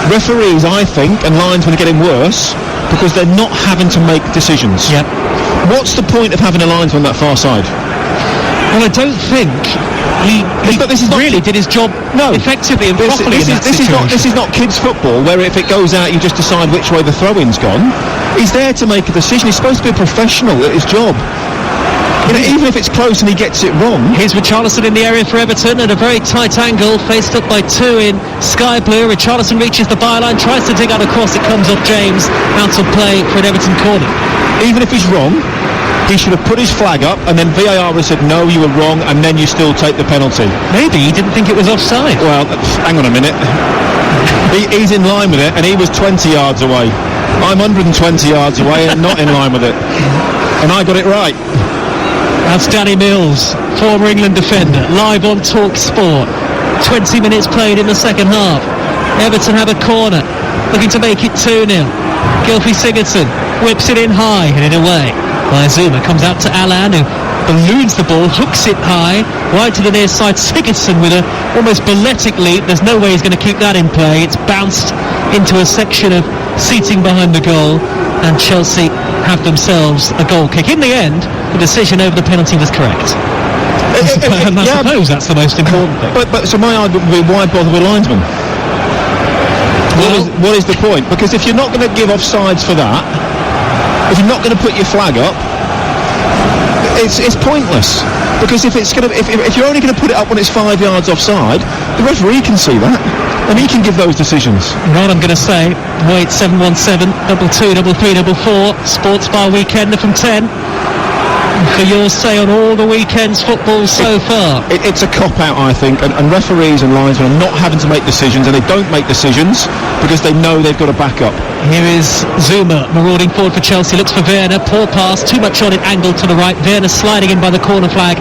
Speaker 2: referees, I think, and linesmen are getting worse because they're not having to make decisions.
Speaker 1: Yep.
Speaker 2: What's the point of having a linesman that far side?
Speaker 1: Well, I don't think he really did his job effectively and properly in that situation.
Speaker 2: This is not kids' football where if it goes out you just decide which way the throw-in's gone. He's there to make a decision. He's supposed to be a professional at his job. Even if it's close and he gets it wrong.
Speaker 1: Here's Richarlison in the area for Everton at a very tight angle, faced up by two in sky blue. Richarlison reaches the byline, tries to dig out a cross. It comes off James, out of play for an Everton corner.
Speaker 2: Even if he's wrong, he should have put his flag up, and then VAR has said no, you were wrong, and then you still take the penalty.
Speaker 1: Maybe he didn't think it was offside.
Speaker 2: Well, hang on a minute. He's in line with it, and he was 20 yards away. I'm 120 yards away and not in line with it. And I got it right.
Speaker 1: That's Danny Mills, former England defender, live on Talk Sport. 20 minutes played in the second half. Everton have a corner, looking to make it 2-0. Gylfi Sigurdsson whips it in high, headed away by Zuma. Comes out to Alan, who balloons the ball, hooks it high, right to the near side. Sigurdsson with a almost balletic leap. There's no way he's going to keep that in play. It's bounced into a section of seating behind the goal, and Chelsea have themselves a goal kick. In the end, the decision over the penalty was correct. And I suppose that's the most important thing.
Speaker 2: But so my argument would be, why bother with linesmen? What is the point? Because if you're not going to give offsides for that, if you're not going to put your flag up, it's pointless. Because if you're only going to put it up when it's 5 yards offside, the referee can see that, and he can give those decisions.
Speaker 1: Right, I'm going to say, wait, 717 22 33 44 Sports Bar Weekender from 10. For your say on all the weekend's football so far?
Speaker 2: It's a cop-out, I think, and referees and linesmen are not having to make decisions, and they don't make decisions because they know they've got a backup.
Speaker 1: Here is Zuma marauding forward for Chelsea, looks for Werner, poor pass, too much on it, angled to the right. Werner sliding in by the corner flag,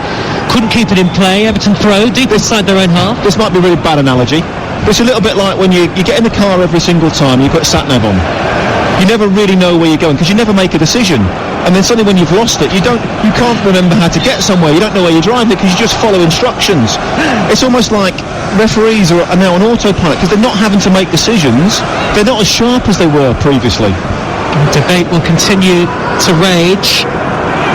Speaker 1: couldn't keep it in play. Everton throw deep inside their own half.
Speaker 2: This might be a really bad analogy, but it's a little bit like when you get in the car every single time you put sat-nav on. You never really know where you're going because you never make a decision, and then suddenly when you've lost it, you can't remember how to get somewhere. You don't know where you're driving because you just follow instructions. It's almost like referees are now on autopilot because they're not having to make decisions. They're not as sharp as they were previously.
Speaker 1: The debate will continue to rage.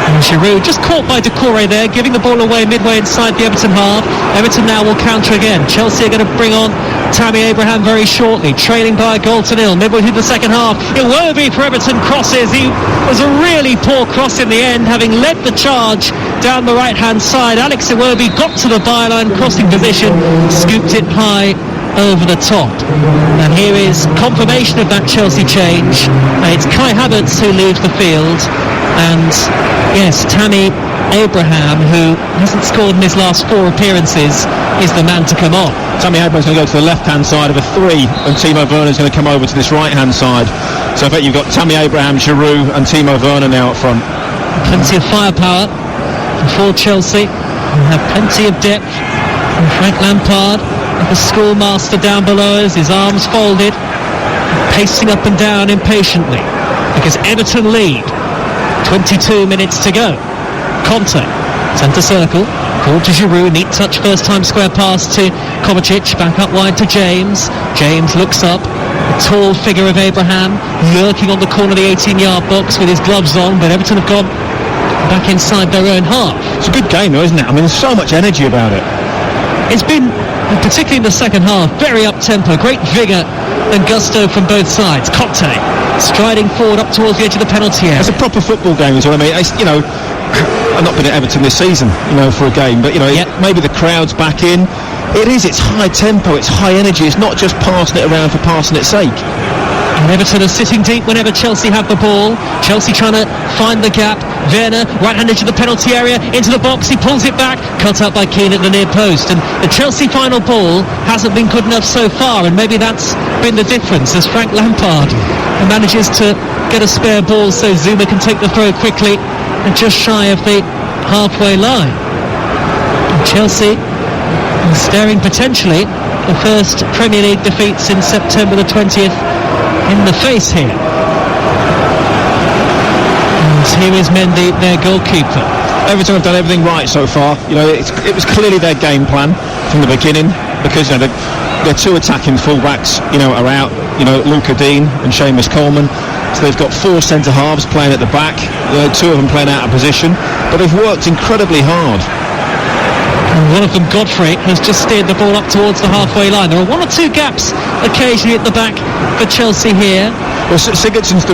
Speaker 1: And Giroud just caught by Decore there, giving the ball away midway inside the Everton half. Everton now will counter again. Chelsea are going to bring on Tammy Abraham very shortly, trailing by a goal to nil midway through the second half. Iwobi for Everton crosses. He was a really poor cross in the end, having led the charge down the right-hand side. Alex Iwobi got to the byline, crossing position, scooped it high over the top. And here is confirmation of that Chelsea change. It's Kai Havertz who leaves the field, and yes, Tammy Abraham, who hasn't scored in his last 4 appearances, is the man to come on.
Speaker 2: Tammy Abraham's going to go to the left-hand side of a 3, and Timo Werner's going to come over to this right-hand side. So I bet you've got Tammy Abraham, Giroud and Timo Werner now up front.
Speaker 1: Plenty of firepower for Chelsea, and have plenty of depth. And Frank Lampard, like a schoolmaster down below us, his arms folded, pacing up and down impatiently, because Everton lead. 22 minutes to go. Conte, centre circle, called to Giroud, neat touch, first time square pass to Kovacic, back up wide to James. James looks up, the tall figure of Abraham lurking on the corner of the 18-yard box with his gloves on, but Everton have gone back inside their own half.
Speaker 2: It's a good game though, isn't it? I mean, there's so much energy about it.
Speaker 1: It's been, particularly in the second half, very up-tempo, great vigour and gusto from both sides. Conte striding forward up towards the edge of the penalty area.
Speaker 2: It's a proper football game is what I mean. I've not been at Everton this season, for a game, but maybe the crowd's back in. It's high tempo, it's high energy, it's not just passing it around for passing its sake.
Speaker 1: And Everton are sitting deep whenever Chelsea have the ball. Chelsea trying to find the gap. Werner, right-hand edge of the penalty area, into the box, he pulls it back, cut out by Keane at the near post. And the Chelsea final ball hasn't been good enough so far, and maybe that's been the difference as Frank Lampard manages to get a spare ball so Zuma can take the throw quickly and just shy of the halfway line. And Chelsea staring potentially the first Premier League defeat since September the 20th in the face here. And here is Mendy, their goalkeeper.
Speaker 2: Everton have done everything right so far. It was clearly their game plan from the beginning, because their 2 attacking fullbacks are out, Luca Dean and Seamus Coleman. So they've got 4 centre halves playing at the back, 2 of them playing out of position, but they've worked incredibly hard.
Speaker 1: And one of them, Godfrey, has just steered the ball up towards the halfway line. There are 1 or 2 gaps occasionally at the back for Chelsea here.
Speaker 2: Well, Sigurdsson's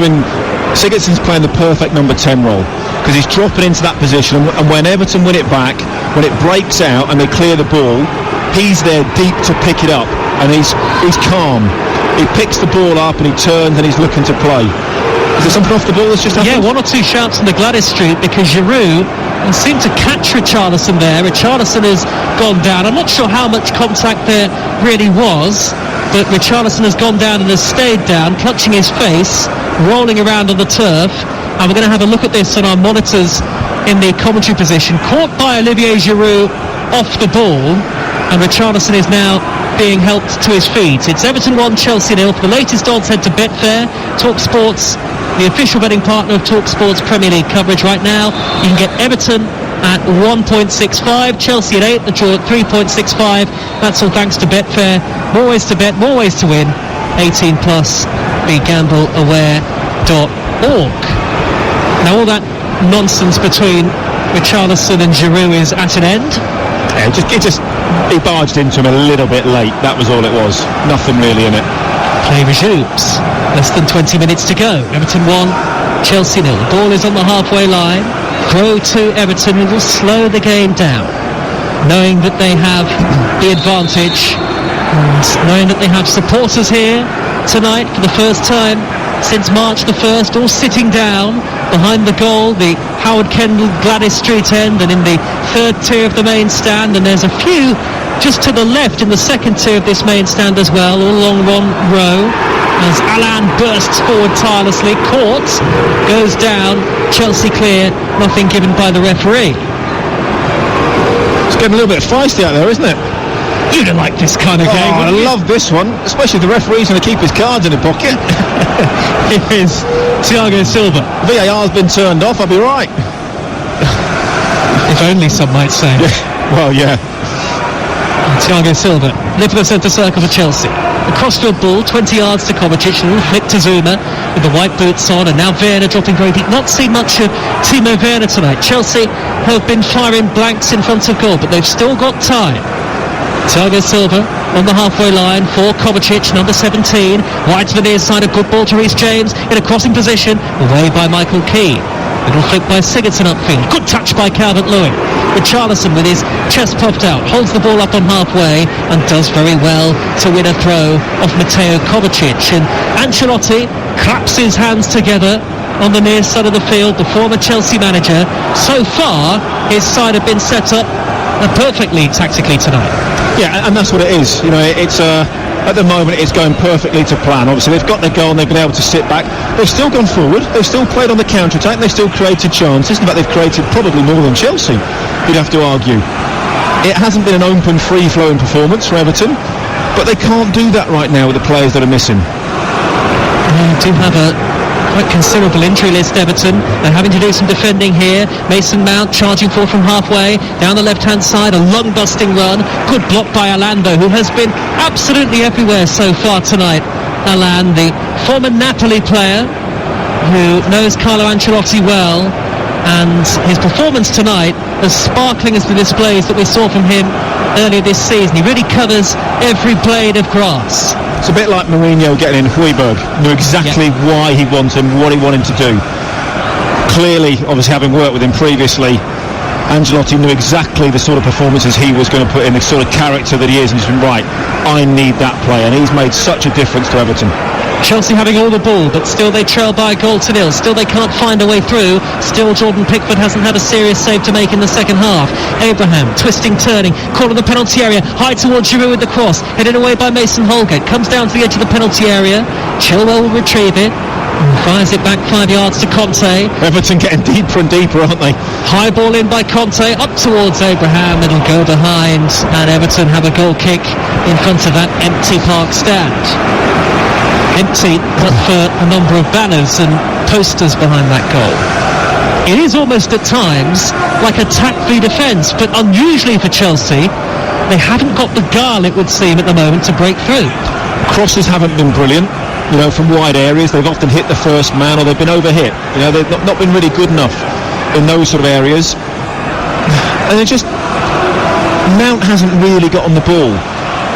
Speaker 2: playing the perfect number 10 role, because he's dropping into that position, and when Everton win it back, when it breaks out and they clear the ball, he's there deep to pick it up, and he's calm. He picks the ball up and he turns and he's looking to play. Is there something off the ball that's just happened?
Speaker 1: Yeah, 1 or 2 shouts on the Gladys Street, because Giroud seemed to catch Richarlison there. Richarlison has gone down. I'm not sure how much contact there really was, but Richarlison has gone down and has stayed down, clutching his face, rolling around on the turf. And we're going to have a look at this on our monitors in the commentary position. Caught by Olivier Giroud off the ball, and Richarlison is now being helped to his feet. It's Everton 1, Chelsea 0. For the latest odds, head to Betfair. TalkSports, the official betting partner of TalkSports Premier League coverage right now. You can get Everton at 1.65, Chelsea at 8, the draw at 3.65. That's all thanks to Betfair. More ways to bet, more ways to win. 18 plus. BeGambleAware.org. Now all that nonsense between Richarlison and Giroud is at an end.
Speaker 2: Yeah, he barged into him a little bit late. That was all it was. Nothing really in it.
Speaker 1: Play resumes. Less than 20 minutes to go. Everton 1, Chelsea 0. The ball is on the halfway line. Throw to Everton, who will slow the game down, knowing that they have the advantage, and knowing that they have supporters here tonight for the first time since March the 1st, all sitting down behind the goal, the Howard Kendall Gladys Street end, and in the third tier of the main stand, and there's a few just to the left in the second tier of this main stand as well, all along one row, as Alain bursts forward tirelessly, caught, goes down, Chelsea clear, nothing given by the referee.
Speaker 2: It's getting a little bit feisty out there, isn't it?
Speaker 1: You don't like this kind of game.
Speaker 2: I love this one, especially the referee's going to keep his cards in his pocket.
Speaker 1: Here is Thiago Silva.
Speaker 2: VAR's been turned off, I'll be right.
Speaker 1: If only, some might say.
Speaker 2: Well, yeah.
Speaker 1: Thiago Silva, live for the centre circle for Chelsea. A crossfield ball, 20 yards to Kovacic, a little flick to Zuma with the white boots on, and now Werner dropping very deep. Not seen much of Timo Werner tonight. Chelsea have been firing blanks in front of goal, but they've still got time. Thiago Silva on the halfway line for Kovacic, number 17, wide to the near side, a good ball to Reece James in a crossing position, away by Michael Keane. Little flick by Sigurdsson upfield, good touch by Calvert-Lewin. Richarlison with his chest popped out, holds the ball up on halfway and does very well to win a throw off Mateo Kovacic. And Ancelotti claps his hands together on the near side of the field, the former Chelsea manager. So far, his side have been set up perfectly tactically tonight.
Speaker 2: Yeah, and that's what it is. You know, it's at the moment it's going perfectly to plan. Obviously, they've got their goal and they've been able to sit back. They've still gone forward. They've still played on the counter-attack. They've still created chances. In fact, they've created probably more than Chelsea, you'd have to argue. It hasn't been an open, free-flowing performance for Everton, but they can't do that right now with the players that are missing.
Speaker 1: They do have a quite considerable injury list, Everton. They're having to do some defending here. Mason Mount charging forward from halfway down the left-hand side, a lung-busting run, good block by Orlando, who has been absolutely everywhere so far tonight. Alain, the former Napoli player who knows Carlo Ancelotti well, and his performance tonight, as sparkling as the displays that we saw from him earlier this season, he really covers every blade of grass.
Speaker 2: It's a bit like Mourinho getting in Højbjerg, knew exactly why he wanted him, what he wanted to do. Clearly, obviously having worked with him previously, Ancelotti knew exactly the sort of performances he was going to put in, the sort of character that he is, and he's been right, I need that player, and he's made such a difference to Everton.
Speaker 1: Chelsea having all the ball, but still they trail by a goal to nil. Still they can't find a way through. Still Jordan Pickford hasn't had a serious save to make in the second half. Abraham twisting, turning, caught in the penalty area, high towards Giroud with the cross, headed away by Mason Holgate, comes down to the edge of the penalty area. Chilwell will retrieve it and fires it back 5 yards to Conte.
Speaker 2: Everton getting deeper and deeper, aren't they?
Speaker 1: High ball in by Conte, up towards Abraham. It'll go behind, and Everton have a goal kick in front of that empty Park stand. Empty, but for a number of banners and posters behind that goal. It is almost at times like attack v defence, but unusually for Chelsea, they haven't got the guile, it would seem, at the moment to break through.
Speaker 2: Crosses haven't been brilliant, you know, from wide areas. They've often hit the first man, or they've been overhit. You know, they've not been really good enough in those sort of areas. And Mount hasn't really got on the ball,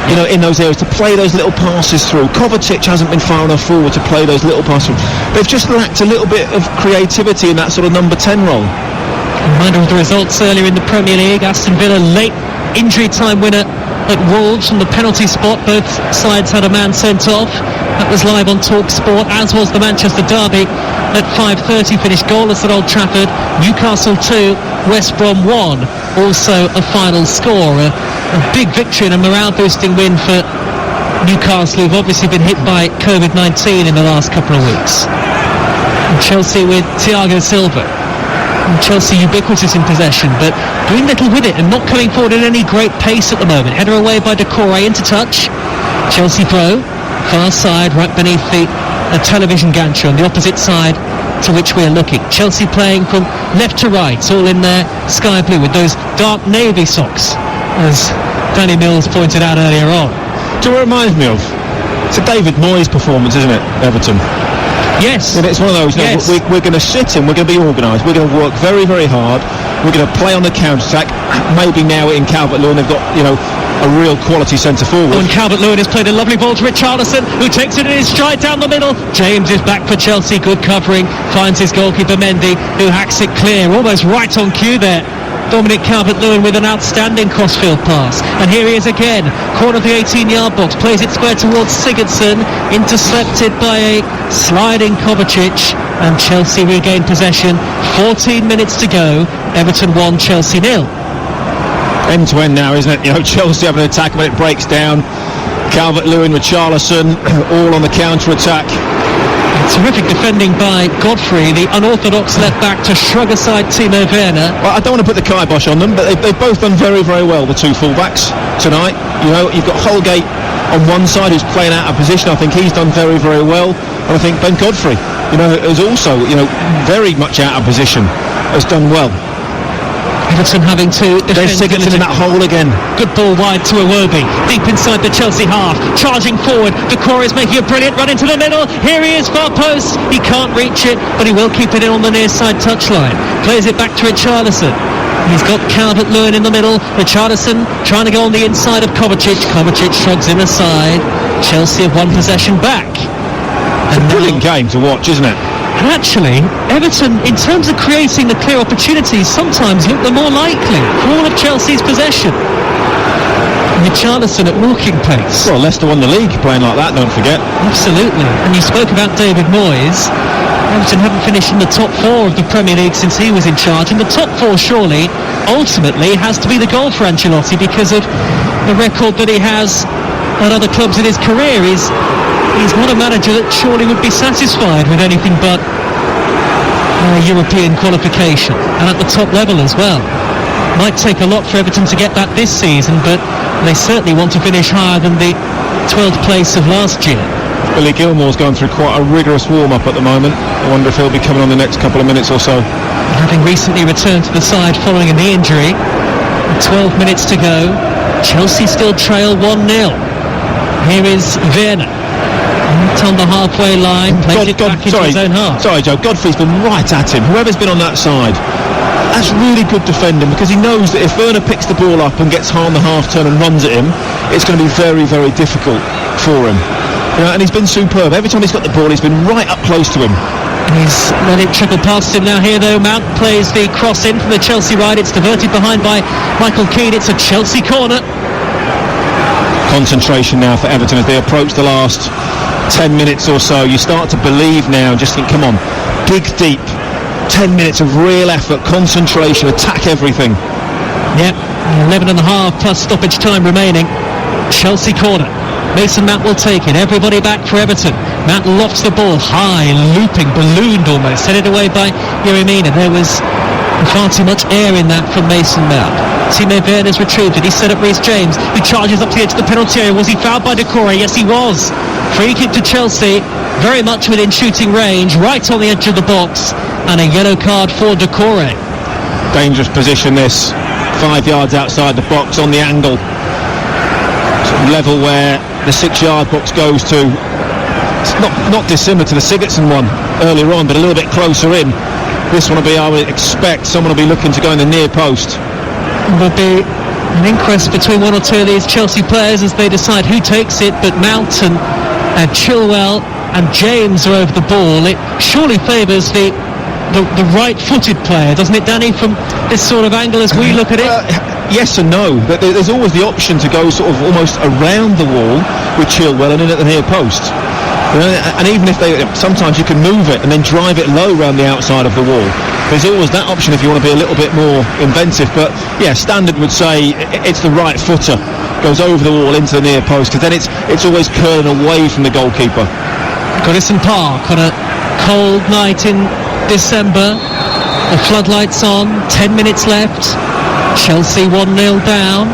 Speaker 2: you know, in those areas to play those little passes through. Kovacic hasn't been far enough forward to play those little passes through. They've just lacked a little bit of creativity in that sort of number 10 role.
Speaker 1: Reminder of the results earlier in the Premier League. Aston Villa late injury time winner at Wolves from the penalty spot. Both sides had a man sent off. That was live on TalkSport, as was the Manchester derby at 5:30, finished goalless at Old Trafford. Newcastle 2, West Brom 1. Also a final score. A big victory and a morale-boosting win for Newcastle, who've obviously been hit by COVID-19 in the last couple of weeks. And Chelsea with Thiago Silva. And Chelsea ubiquitous in possession, but doing little with it and not coming forward at any great pace at the moment. Header away by Decore, into touch. Chelsea throw, far side, right beneath the television gantry on the opposite side to which we're looking. Chelsea playing from left to right, all in their sky blue with those dark navy socks, as Danny Mills pointed out earlier on.
Speaker 2: Do you know what it reminds me of? It's a David Moyes performance, isn't it, Everton?
Speaker 1: Yes.
Speaker 2: And it's one of those, you know, we're going to sit in, we're going to be organised, we're going to work very, very hard, we're going to play on the counter-attack. Maybe now in Calvert-Lewin they've got, you know, a real quality centre forward.
Speaker 1: And Calvert-Lewin has played a lovely ball to Richarlison, who takes it in his stride down the middle. James is back for Chelsea, good covering, finds his goalkeeper Mendy, who hacks it clear, almost right on cue there Dominic Calvert-Lewin with an outstanding crossfield pass. And here he is again, corner of the 18-yard box, plays it square towards Sigurdsson, intercepted by a sliding Kovacic, and Chelsea regained possession. 14 minutes to go, Everton 1, Chelsea 0.
Speaker 2: End to end now, isn't it? You know, Chelsea have an attack when it breaks down. Calvert-Lewin with Charlison all on the counter-attack.
Speaker 1: Terrific defending by Godfrey, the unorthodox left-back, to shrug aside Timo Werner.
Speaker 2: Well, I don't want to put the kibosh on them, but they've both done very, very well, the two full-backs tonight. You know, you've got Holgate on one side who's playing out of position. I think he's done very, very well. And I think Ben Godfrey, you know, is also, you know, very much out of position, has done well.
Speaker 1: Everton having to defend.
Speaker 2: There's Sigurdsson in that hole again.
Speaker 1: Good ball wide to Iwobi, deep inside the Chelsea half, charging forward. Decore is making a brilliant run into the middle. Here he is, far post. He can't reach it, but he will keep it in on the near side touchline. Plays it back to Richarlison. He's got Calvert-Lewin in the middle. Richarlison trying to go on the inside of Kovacic. Kovacic shrugs him aside. Chelsea have won possession back.
Speaker 2: It's a brilliant game to watch, isn't it?
Speaker 1: And actually, Everton, in terms of creating the clear opportunities, sometimes look the more likely for all of Chelsea's possession. Richarlison at walking pace.
Speaker 2: Well, Leicester won the league playing like that, don't forget.
Speaker 1: Absolutely. And you spoke about David Moyes. Everton haven't finished in the top 4 of the Premier League since he was in charge. And the top 4 surely, ultimately, has to be the goal for Ancelotti because of the record that he has at other clubs in his career. He's not a manager that surely would be satisfied with anything but European qualification, and at the top level as well. Might take a lot for Everton to get that this season, but they certainly want to finish higher than the 12th place of last year.
Speaker 2: Billy Gilmore's going through quite a rigorous warm-up at the moment. I wonder if he'll be coming on the next couple of minutes or so.
Speaker 1: Having recently returned to the side following a knee injury, 12 minutes to go, Chelsea still trail 1-0. Here is Werner. On the halfway line, plays it back into his own half.
Speaker 2: Sorry, Joe, Godfrey's been right at him. Whoever's been on that side, that's really good defending, because he knows that if Werner picks the ball up and gets on the half turn and runs at him, it's going to be very, very difficult for him. You know, and he's been superb. Every time he's got the ball, he's been right up close to him.
Speaker 1: And he's let it trickle past him now here, though. Mount plays the cross in from the Chelsea right. It's diverted behind by Michael Keane. It's a Chelsea corner.
Speaker 2: Concentration now for Everton as they approach the last 10 minutes or so. You start to believe now and just think, come on, dig deep. 10 minutes of real effort, concentration, attack everything.
Speaker 1: Yep, 11 and a half plus stoppage time remaining. Chelsea corner. Mason Mount will take it. Everybody back for Everton. Mount lofts the ball high, looping, ballooned almost. Headed away by Yerry Mina. There was far too much air in that from Mason Mount. Timo Werner's retrieved it. He set up Reece James, who charges up to the edge of the penalty area. Was he fouled by Decore? Yes, he was. Free kick to Chelsea, very much within shooting range, right on the edge of the box, and a yellow card for Decore.
Speaker 2: Dangerous position this, 5 yards outside the box on the angle. Level where the 6-yard box goes to. It's not dissimilar to the Sigurdsson one earlier on, but a little bit closer in. This one will be, I would expect, someone will be looking to go in the near post.
Speaker 1: Will be an inquest between one or two of these Chelsea players as they decide who takes it, but Mount and Chilwell and James are over the ball. It surely favours the right-footed player, doesn't it, Danny, from this sort of angle as we look at it?
Speaker 2: Yes and no. There's always the option to go sort of almost around the wall with Chilwell and in at the near post. And even if sometimes you can move it and then drive it low around the outside of the wall. There's always that option if you want to be a little bit more inventive. But yeah, standard would say it's the right footer goes over the wall into the near post, because then it's always curling away from the goalkeeper.
Speaker 1: Goodison Park on a cold night in December. The floodlights on. 10 minutes left. Chelsea 1-0 down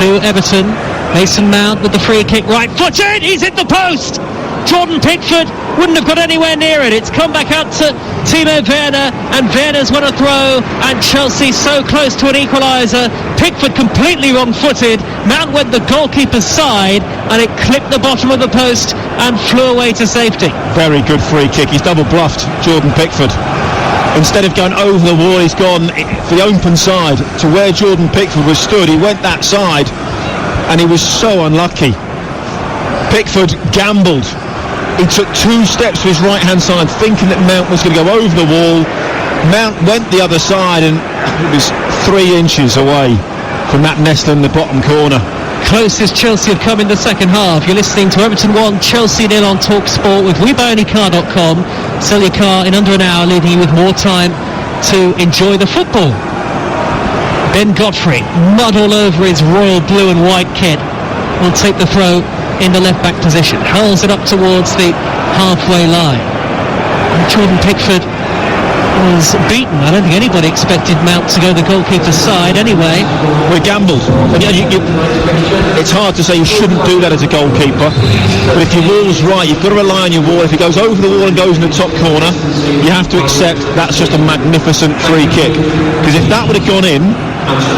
Speaker 1: to Everton. Mason Mount with the free kick, right footed. He's hit the post. Jordan Pickford wouldn't have got anywhere near it. It's come back out to Timo Werner, and Werner's won a throw, and Chelsea so close to an equaliser. Pickford completely wrong-footed. Mount went the goalkeeper's side, and it clipped the bottom of the post and flew away to safety.
Speaker 2: Very good free kick. He's double bluffed Jordan Pickford. Instead of going over the wall, he's gone for the open side to where Jordan Pickford was stood. He went that side, and he was so unlucky. Pickford gambled. He took 2 steps to his right-hand side, thinking that Mount was going to go over the wall. Mount went the other side, and it was 3 inches away from that nest in the bottom corner.
Speaker 1: Closest Chelsea have come in the second half. You're listening to Everton 1, Chelsea 0 on Talk Sport with WeBuyAnyCar.com. Sell your car in under an hour, leaving you with more time to enjoy the football. Ben Godfrey, mud all over his royal blue and white kit, will take the throw in the left back position. Hurls it up towards the halfway line. And Jordan Pickford was beaten. I don't think anybody expected Mount to go the goalkeeper's side anyway.
Speaker 2: We gambled. And it's hard to say you shouldn't do that as a goalkeeper, but if your wall's right, you've got to rely on your wall. If it goes over the wall and goes in the top corner, you have to accept that's just a magnificent free kick. Because if that would have gone in,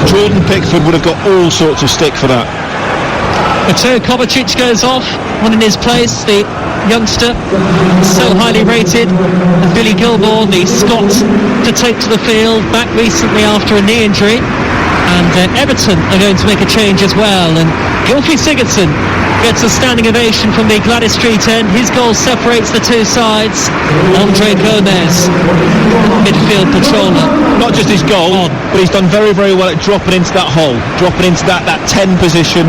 Speaker 2: Jordan Pickford would have got all sorts of stick for that.
Speaker 1: Mateo Kovacic goes off, one in his place, the youngster, so highly rated. And Billy Gilmore, the Scot, to take to the field, back recently after a knee injury. And Everton are going to make a change as well. And Gylfi Sigurdsson gets a standing ovation from the Gladys Street end. His goal separates the two sides. Andre Gomez, midfield patroller.
Speaker 2: Not just his goal, but he's done very, very well at dropping into that hole, dropping into that 10 position,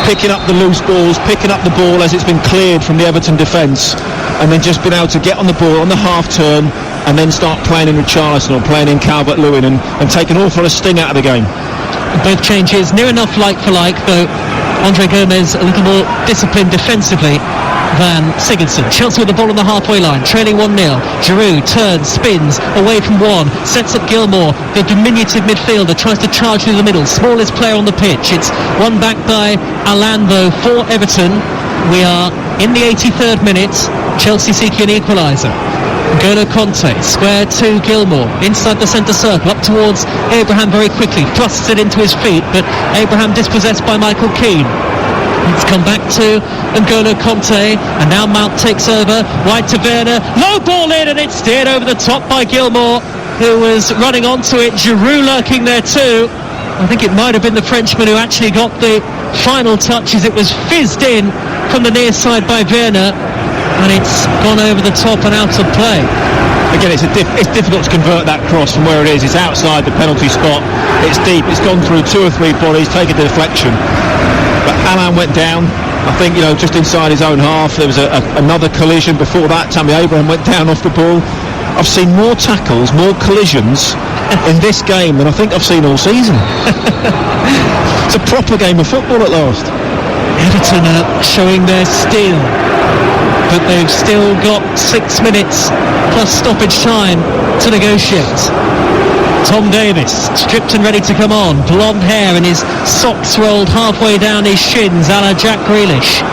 Speaker 2: picking up the loose balls, picking up the ball as it's been cleared from the Everton defence, and then just been able to get on the ball on the half turn and then start playing in Richarlison or playing in Calvert-Lewin and take an awful lot of sting out of the game.
Speaker 1: Both changes near enough like for like, though Andre Gomez a little more disciplined defensively than Sigurdsson. Chelsea with the ball on the halfway line, trailing 1-0. Giroud turns, spins, away from one, sets up Gilmore, the diminutive midfielder, tries to charge through the middle, smallest player on the pitch. It's won back by Alan, though, for Everton. We are in the 83rd minute, Chelsea seeking an equaliser. N'Golo Conte, square to Gilmore, inside the centre circle, up towards Abraham very quickly, thrusts it into his feet, but Abraham dispossessed by Michael Keane. It's come back to N'Golo Conte, and now Mount takes over, wide to Werner, low ball in, and it's steered over the top by Gilmore, who was running onto it. Giroud lurking there too. I think it might have been the Frenchman who actually got the final touch as it was fizzed in from the near side by Werner, and it's gone over the top and out of play.
Speaker 2: Again, it's difficult to convert that cross from where it is. It's outside the penalty spot, it's deep, it's gone through 2 or 3 bodies, taken the deflection. But Alan went down, I think, just inside his own half. There was another collision before that. Tammy Abraham went down off the ball. I've seen more tackles, more collisions in this game than I think I've seen all season. It's a proper game of football at last.
Speaker 1: Everton are showing their steel, but they've still got 6 minutes plus stoppage time to negotiate. Tom Davis, stripped and ready to come on, blonde hair and his socks rolled halfway down his shins, a la Jack Grealish.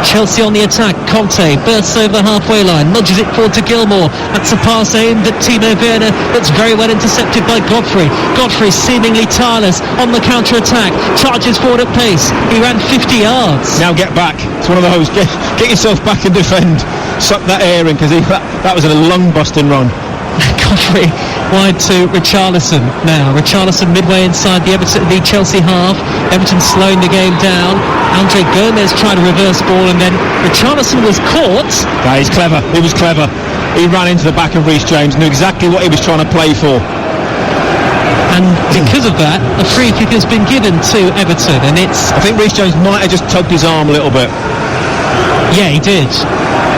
Speaker 1: Chelsea on the attack. Conte bursts over the halfway line, nudges it forward to Gilmore. That's a pass aimed at Timo Werner that's very well intercepted by Godfrey. Godfrey seemingly tireless on the counter-attack, charges forward at pace. He ran 50 yards.
Speaker 2: Now get back. It's one of those, get yourself back and defend. Suck that air in, because that was a lung-busting run.
Speaker 1: Godfrey wide to Richarlison now. Richarlison midway inside the Chelsea half. Everton slowing the game down. Andre Gomez tried a reverse ball, and then Richarlison was caught.
Speaker 2: Yeah, he's clever. He was clever. He ran into the back of Reece James, knew exactly what he was trying to play for.
Speaker 1: And because of that, a free kick has been given to Everton, and I
Speaker 2: think Reece James might have just tugged his arm a little bit.
Speaker 1: Yeah, he did.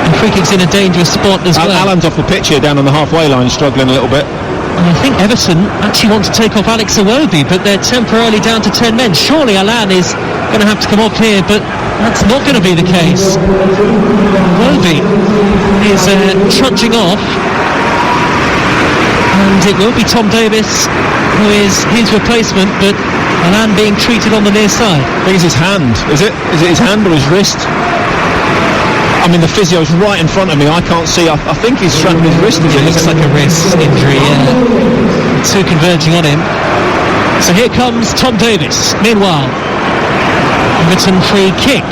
Speaker 1: And free kick's in a dangerous spot as well.
Speaker 2: Alan's off the pitch here, down on the halfway line, struggling a little bit.
Speaker 1: And I think Everton actually want to take off Alex Iwobi, but they're temporarily down to 10 men. Surely Alan is going to have to come off here, but that's not going to be the case. Iwobi is trudging off, and it will be Tom Davis who is his replacement, but Alan being treated on the near side.
Speaker 2: I think it's his hand, is it? Is it his hand or his wrist? I mean, the physio's right in front of me. I can't see. I think he's strapped his wrist.
Speaker 1: It looks like a wrist injury, yeah. Two converging on him. So here comes Tom Davis. Meanwhile, Everton free kick.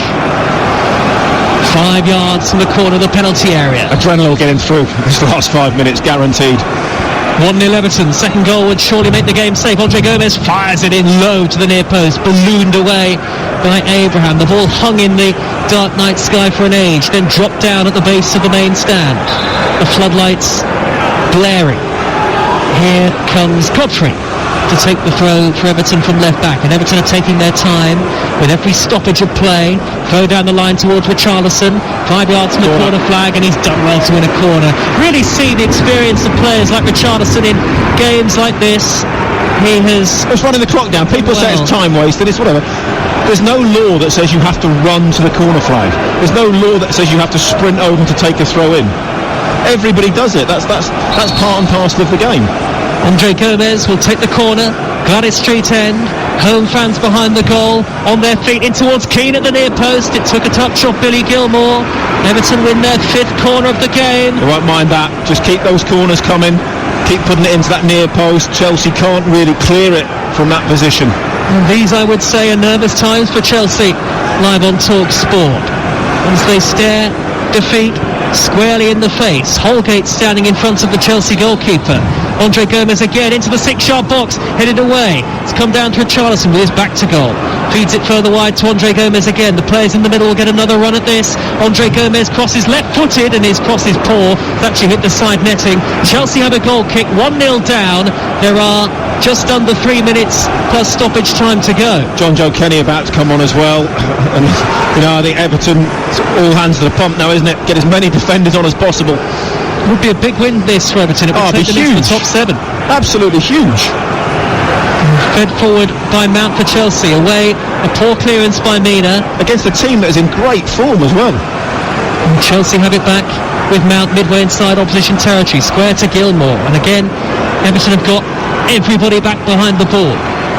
Speaker 1: 5 yards from the corner of the penalty area.
Speaker 2: Adrenaline will get him through this last 5 minutes, guaranteed.
Speaker 1: 1-0 Everton. Second goal would surely make the game safe. Andre Gomez fires it in low to the near post, ballooned away by Abraham. The ball hung in the dark night sky for an age, then dropped down at the base of the main stand. The floodlights blaring. Here comes Godfrey to take the throw for Everton from left back, and Everton are taking their time with every stoppage of play. Throw down the line towards Richarlison, 5 yards from the corner flag, and he's done well to win a corner. Really see the experience of players like Richarlison in games like this. He has...
Speaker 2: It's running the clock down. People say it's time wasted, it's whatever. There's no law that says you have to run to the corner flag. There's no law that says you have to sprint over to take a throw in. Everybody does it. That's part and parcel of the game.
Speaker 1: Andre Gomez will take the corner. Gladys Street end. Home fans behind the goal, on their feet in towards Keane at the near post. It took a touch off Billy Gilmore. Everton win their 5th corner of the game.
Speaker 2: They won't mind that. Just keep those corners coming. Keep putting it into that near post. Chelsea can't really clear it from that position.
Speaker 1: And these, I would say, are nervous times for Chelsea. Live on Talk Sport. As they stare defeat squarely in the face. Holgate standing in front of the Chelsea goalkeeper. Andre Gomez again into the 6-yard box, headed away. It's come down to Richarlison with his back to goal. Feeds it further wide to Andre Gomez again. The players in the middle will get another run at this. Andre Gomez crosses left-footed, and his cross is poor. It's actually hit the side netting. Chelsea have a goal kick, 1-0 down. There are just under 3 minutes plus stoppage time to go.
Speaker 2: John Joe Kenny about to come on as well. And, I think Everton, it's all hands to the pump now, isn't it? Get as many defenders on as possible.
Speaker 1: It would be a big win this for Everton. It would take them into the top 7.
Speaker 2: Absolutely huge.
Speaker 1: Fed forward by Mount for Chelsea. Away, a poor clearance by Mina.
Speaker 2: Against a team that is in great form as well.
Speaker 1: And Chelsea have it back with Mount midway inside opposition territory. Square to Gilmore. And again, Everton have got everybody back behind the ball.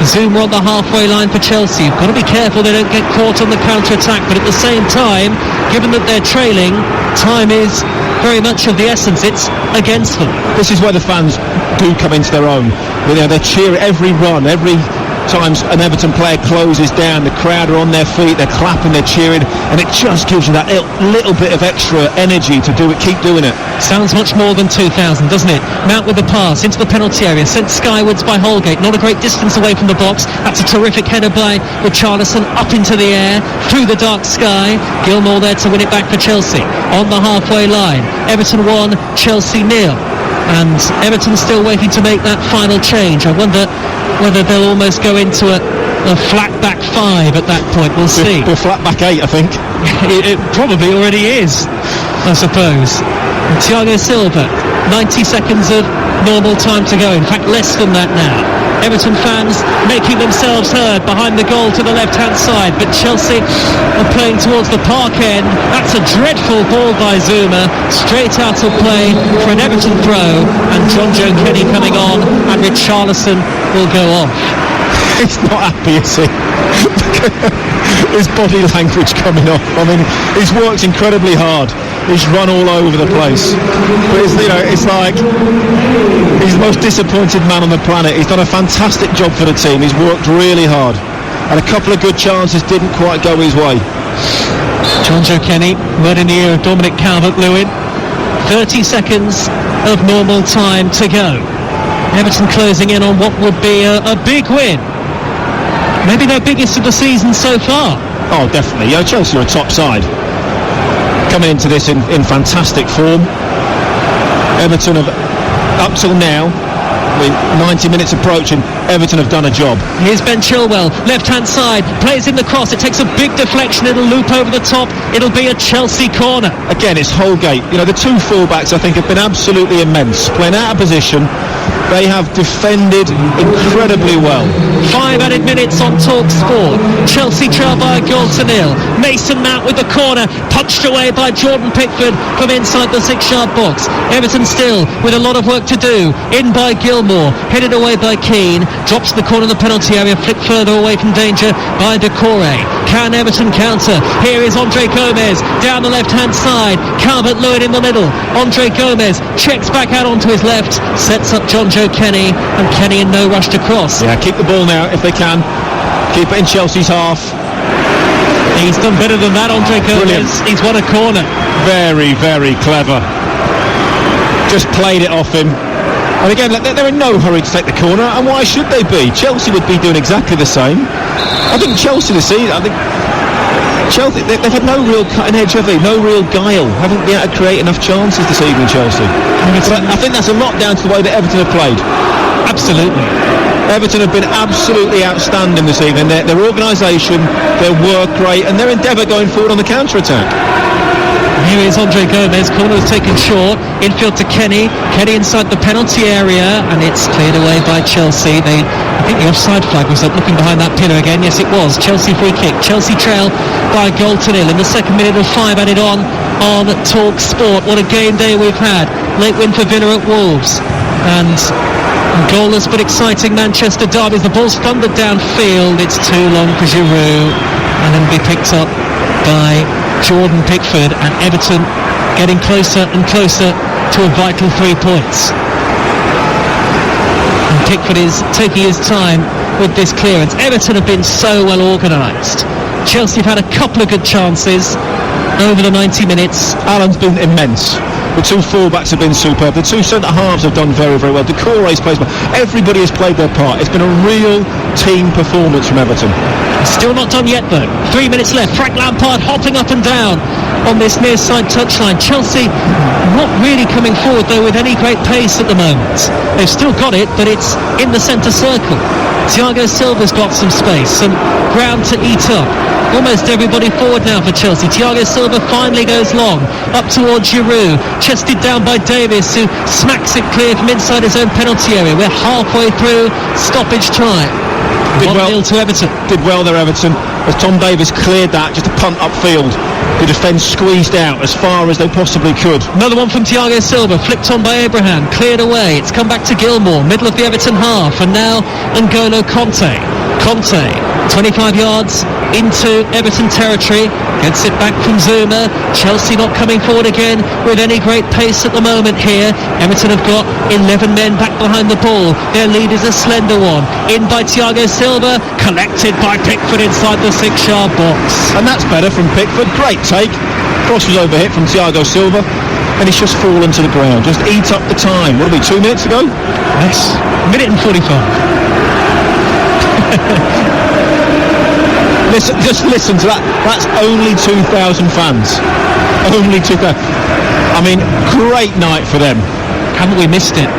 Speaker 1: Zuma on the halfway line for Chelsea. You've got to be careful they don't get caught on the counter-attack, but at the same time, given that they're trailing, time is very much of the essence. It's against them.
Speaker 2: This is where the fans do come into their own. They cheer every run, every time an Everton player closes down, the crowd are on their feet, they're clapping, they're cheering, and it just gives you that little bit of extra energy to do it, keep doing it.
Speaker 1: Sounds much more than 2,000, doesn't it? Mount with the pass into the penalty area, sent skywards by Holgate, not a great distance away from the box. That's a terrific header by Richarlison, up into the air, through the dark sky. Gilmore there to win it back for Chelsea, on the halfway line. Everton 1, Chelsea 0. And Everton still waiting to make that final change. I wonder whether they'll almost go into a flat back 5 at that point. We'll see.
Speaker 2: A flat back 8, I think.
Speaker 1: It probably already is, I suppose. And Thiago Silva, 90 seconds of normal time to go. In fact, less than that now. Everton fans making themselves heard behind the goal to the left-hand side, but Chelsea are playing towards the park end. That's a dreadful ball by Zuma, straight out of play for an Everton throw, and John Joe Kenny coming on, and Richarlison will go off.
Speaker 2: He's not happy, is he? His body language coming off. I mean, he's worked incredibly hard. He's run all over the place. But it's like he's the most disappointed man on the planet. He's done a fantastic job for the team. He's worked really hard. And a couple of good chances didn't quite go his way.
Speaker 1: John Joe Kenny, word in the ear of Dominic Calvert-Lewin. 30 seconds of normal time to go. Everton closing in on what would be a big win. Maybe their biggest of the season so far.
Speaker 2: Oh, definitely. Chelsea are a top side. Coming into this in fantastic form. Everton have, up till now, with 90 minutes approaching, Everton have done a job.
Speaker 1: Here's Ben Chilwell, left-hand side, plays in the cross. It takes a big deflection. It'll loop over the top. It'll be a Chelsea corner.
Speaker 2: Again, it's Holgate. The two fullbacks, I think, have been absolutely immense. Playing out of position. They have defended incredibly well.
Speaker 1: 5 added minutes on Talk Sport. Chelsea trail by a goal to 0. Mason Mount with the corner, punched away by Jordan Pickford from inside the 6-yard box. Everton still with a lot of work to do. In by Gilmore, headed away by Keane. Drops the corner of the penalty area, flicked further away from danger by Decore. Can Everton counter? Here is Andre Gomez down the left-hand side. Calvert-Lewin in the middle. Andre Gomez checks back out onto his left, sets up John Joe Kenny, and Kenny in no rush to cross.
Speaker 2: Yeah, keep the ball now if they can. Keep it in Chelsea's half.
Speaker 1: He's done better than that, Andre Gomez. Brilliant. He's won a corner.
Speaker 2: Very, very clever. Just played it off him. And again, they're in no hurry to take the corner, and why should they be? Chelsea would be doing exactly the same. I think Chelsea this season, Chelsea, they've had no real cutting edge, have they? No real guile. Haven't been able to create enough chances this evening, Chelsea. But I think that's a lot down to the way that Everton have played.
Speaker 1: Absolutely.
Speaker 2: Everton have been absolutely outstanding this evening. Their organisation, their work rate, and their endeavour going forward on the counter-attack.
Speaker 1: Here is Andre Gomez, corner was taken short, infield to Kenny inside the penalty area, and it's cleared away by Chelsea. I think the offside flag was up, looking behind that pillar again. Yes, it was. Chelsea free kick. Chelsea trail by a goal to nil in the second minute of 5 added on Talk Sport. What a game day we've had. Late win for Villa at Wolves, and goalless but exciting Manchester derby. The ball's thundered downfield. It's too long for Giroud, and then be picked up by Jordan Pickford, and Everton getting closer and closer to a vital 3 points. And Pickford is taking his time with this clearance. Everton have been so well organised. Chelsea have had a couple of good chances over the 90 minutes.
Speaker 2: Alan's been immense. The 2 full-backs have been superb. The 2 centre-halves have done very, very well. Decore's plays well. Everybody has played their part. It's been a real team performance from Everton.
Speaker 1: Still not done yet, though. 3 minutes left. Frank Lampard hopping up and down on this near side touchline. Chelsea not really coming forward, though, with any great pace at the moment. They've still got it, but it's in the centre circle. Thiago Silva's got some space, some ground to eat up. Almost everybody forward now for Chelsea. Thiago Silva finally goes long, up towards Giroud, chested down by Davis, who smacks it clear from inside his own penalty area. We're halfway through stoppage time. 1-0 to Everton.
Speaker 2: Did well there, Everton, as Tom Davis cleared that, just a punt upfield. The defence squeezed out as far as they possibly could.
Speaker 1: Another one from Thiago Silva, flicked on by Abraham, cleared away. It's come back to Gilmour, middle of the Everton half, and now N'Golo Conte, 25 yards into Everton territory, gets it back from Zuma. Chelsea not coming forward again with any great pace at the moment here. Everton have got 11 men back behind the ball. Their lead is a slender one. In by Thiago Silva, collected by Pickford inside the 6-yard box.
Speaker 2: And that's better from Pickford. Great take. Cross was overhit from Thiago Silva, and he's just fallen to the ground. Just eat up the time. What'll be 2 minutes ago?
Speaker 1: Yes, minute and 45.
Speaker 2: Listen to that. That's only 2,000 fans. Only 2,000. I mean, great night for them.
Speaker 1: Haven't we missed it?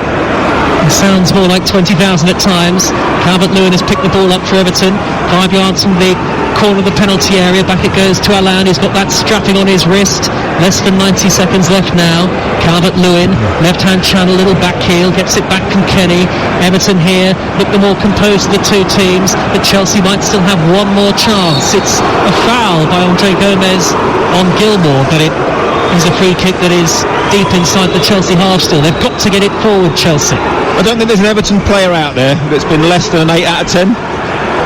Speaker 1: It sounds more like 20,000 at times. Calvert-Lewin has picked the ball up for Everton. 5 yards from the corner of the penalty area. Back it goes to Alan, who's got that strapping on his wrist. Less than 90 seconds left now. Calvert-Lewin, left-hand channel, little back heel, gets it back from Kenny. Everton here look the more composed of the two teams, but Chelsea might still have one more chance. It's a foul by Andre Gomez on Gilmour, but it is a free kick that is deep inside the Chelsea half still. They've got to get it forward, Chelsea.
Speaker 2: I don't think there's an Everton player out there that's been less than an 8 out of 10.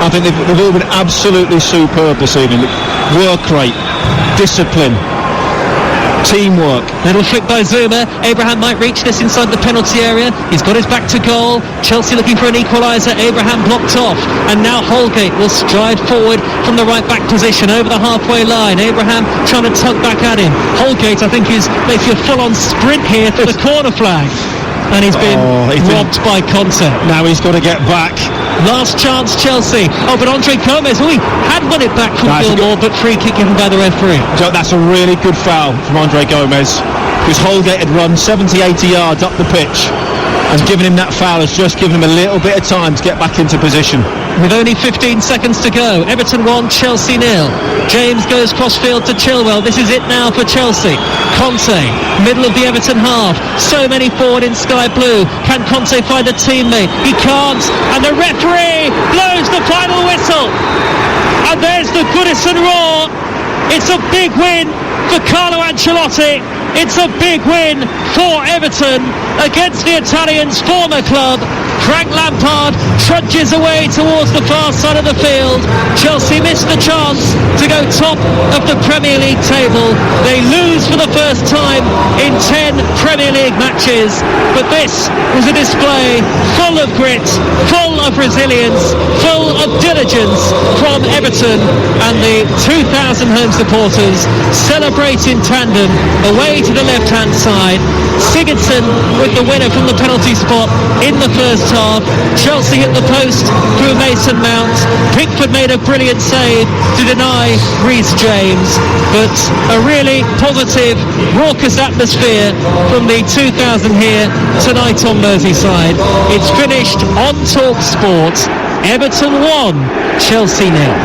Speaker 2: I think they've all been absolutely superb this evening. Work rate, discipline, teamwork.
Speaker 1: Little flick by Zuma. Abraham might reach this inside the penalty area. He's got his back to goal. Chelsea looking for an equaliser. Abraham blocked off, and now Holgate will stride forward from the right back position over the halfway line. Abraham trying to tug back at him. Holgate, I think, is making a full-on sprint here for the corner flag, and he's been robbed by Conte.
Speaker 2: Now he's got to get back.
Speaker 1: Last chance, Chelsea. Oh, but Andre Gomez, he had won it back from Gilmour, but free kick given by the referee.
Speaker 2: So that's a really good foul from Andre Gomez, because Holgate had run 70-80 yards up the pitch, and giving him that foul has just given him a little bit of time to get back into position.
Speaker 1: With only 15 seconds to go, Everton 1, Chelsea 0. James goes crossfield to Chilwell. This is it now for Chelsea. Conte, middle of the Everton half. So many forward in sky blue. Can Conte find a teammate? He can't. And the referee blows the final whistle. And there's the Goodison roar. It's a big win for Carlo Ancelotti. It's a big win for Everton against the Italian's former club. Frank Lampard trudges away towards the far side of the field. Chelsea missed the chance to go top of the Premier League table. They lose for the first time in 10 Premier League matches. But this was a display full of grit, full of resilience, full of diligence from Everton, and the 2,000 home supporters celebrate in tandem away to the left-hand side. Sigurdsson with the winner from the penalty spot in the first half. Chelsea hit the post through Mason Mount. Pickford made a brilliant save to deny Reece James, but a really positive, raucous atmosphere from the 2,000 here tonight on Merseyside. It's finished on Talk Sport. Everton 1, Chelsea 0.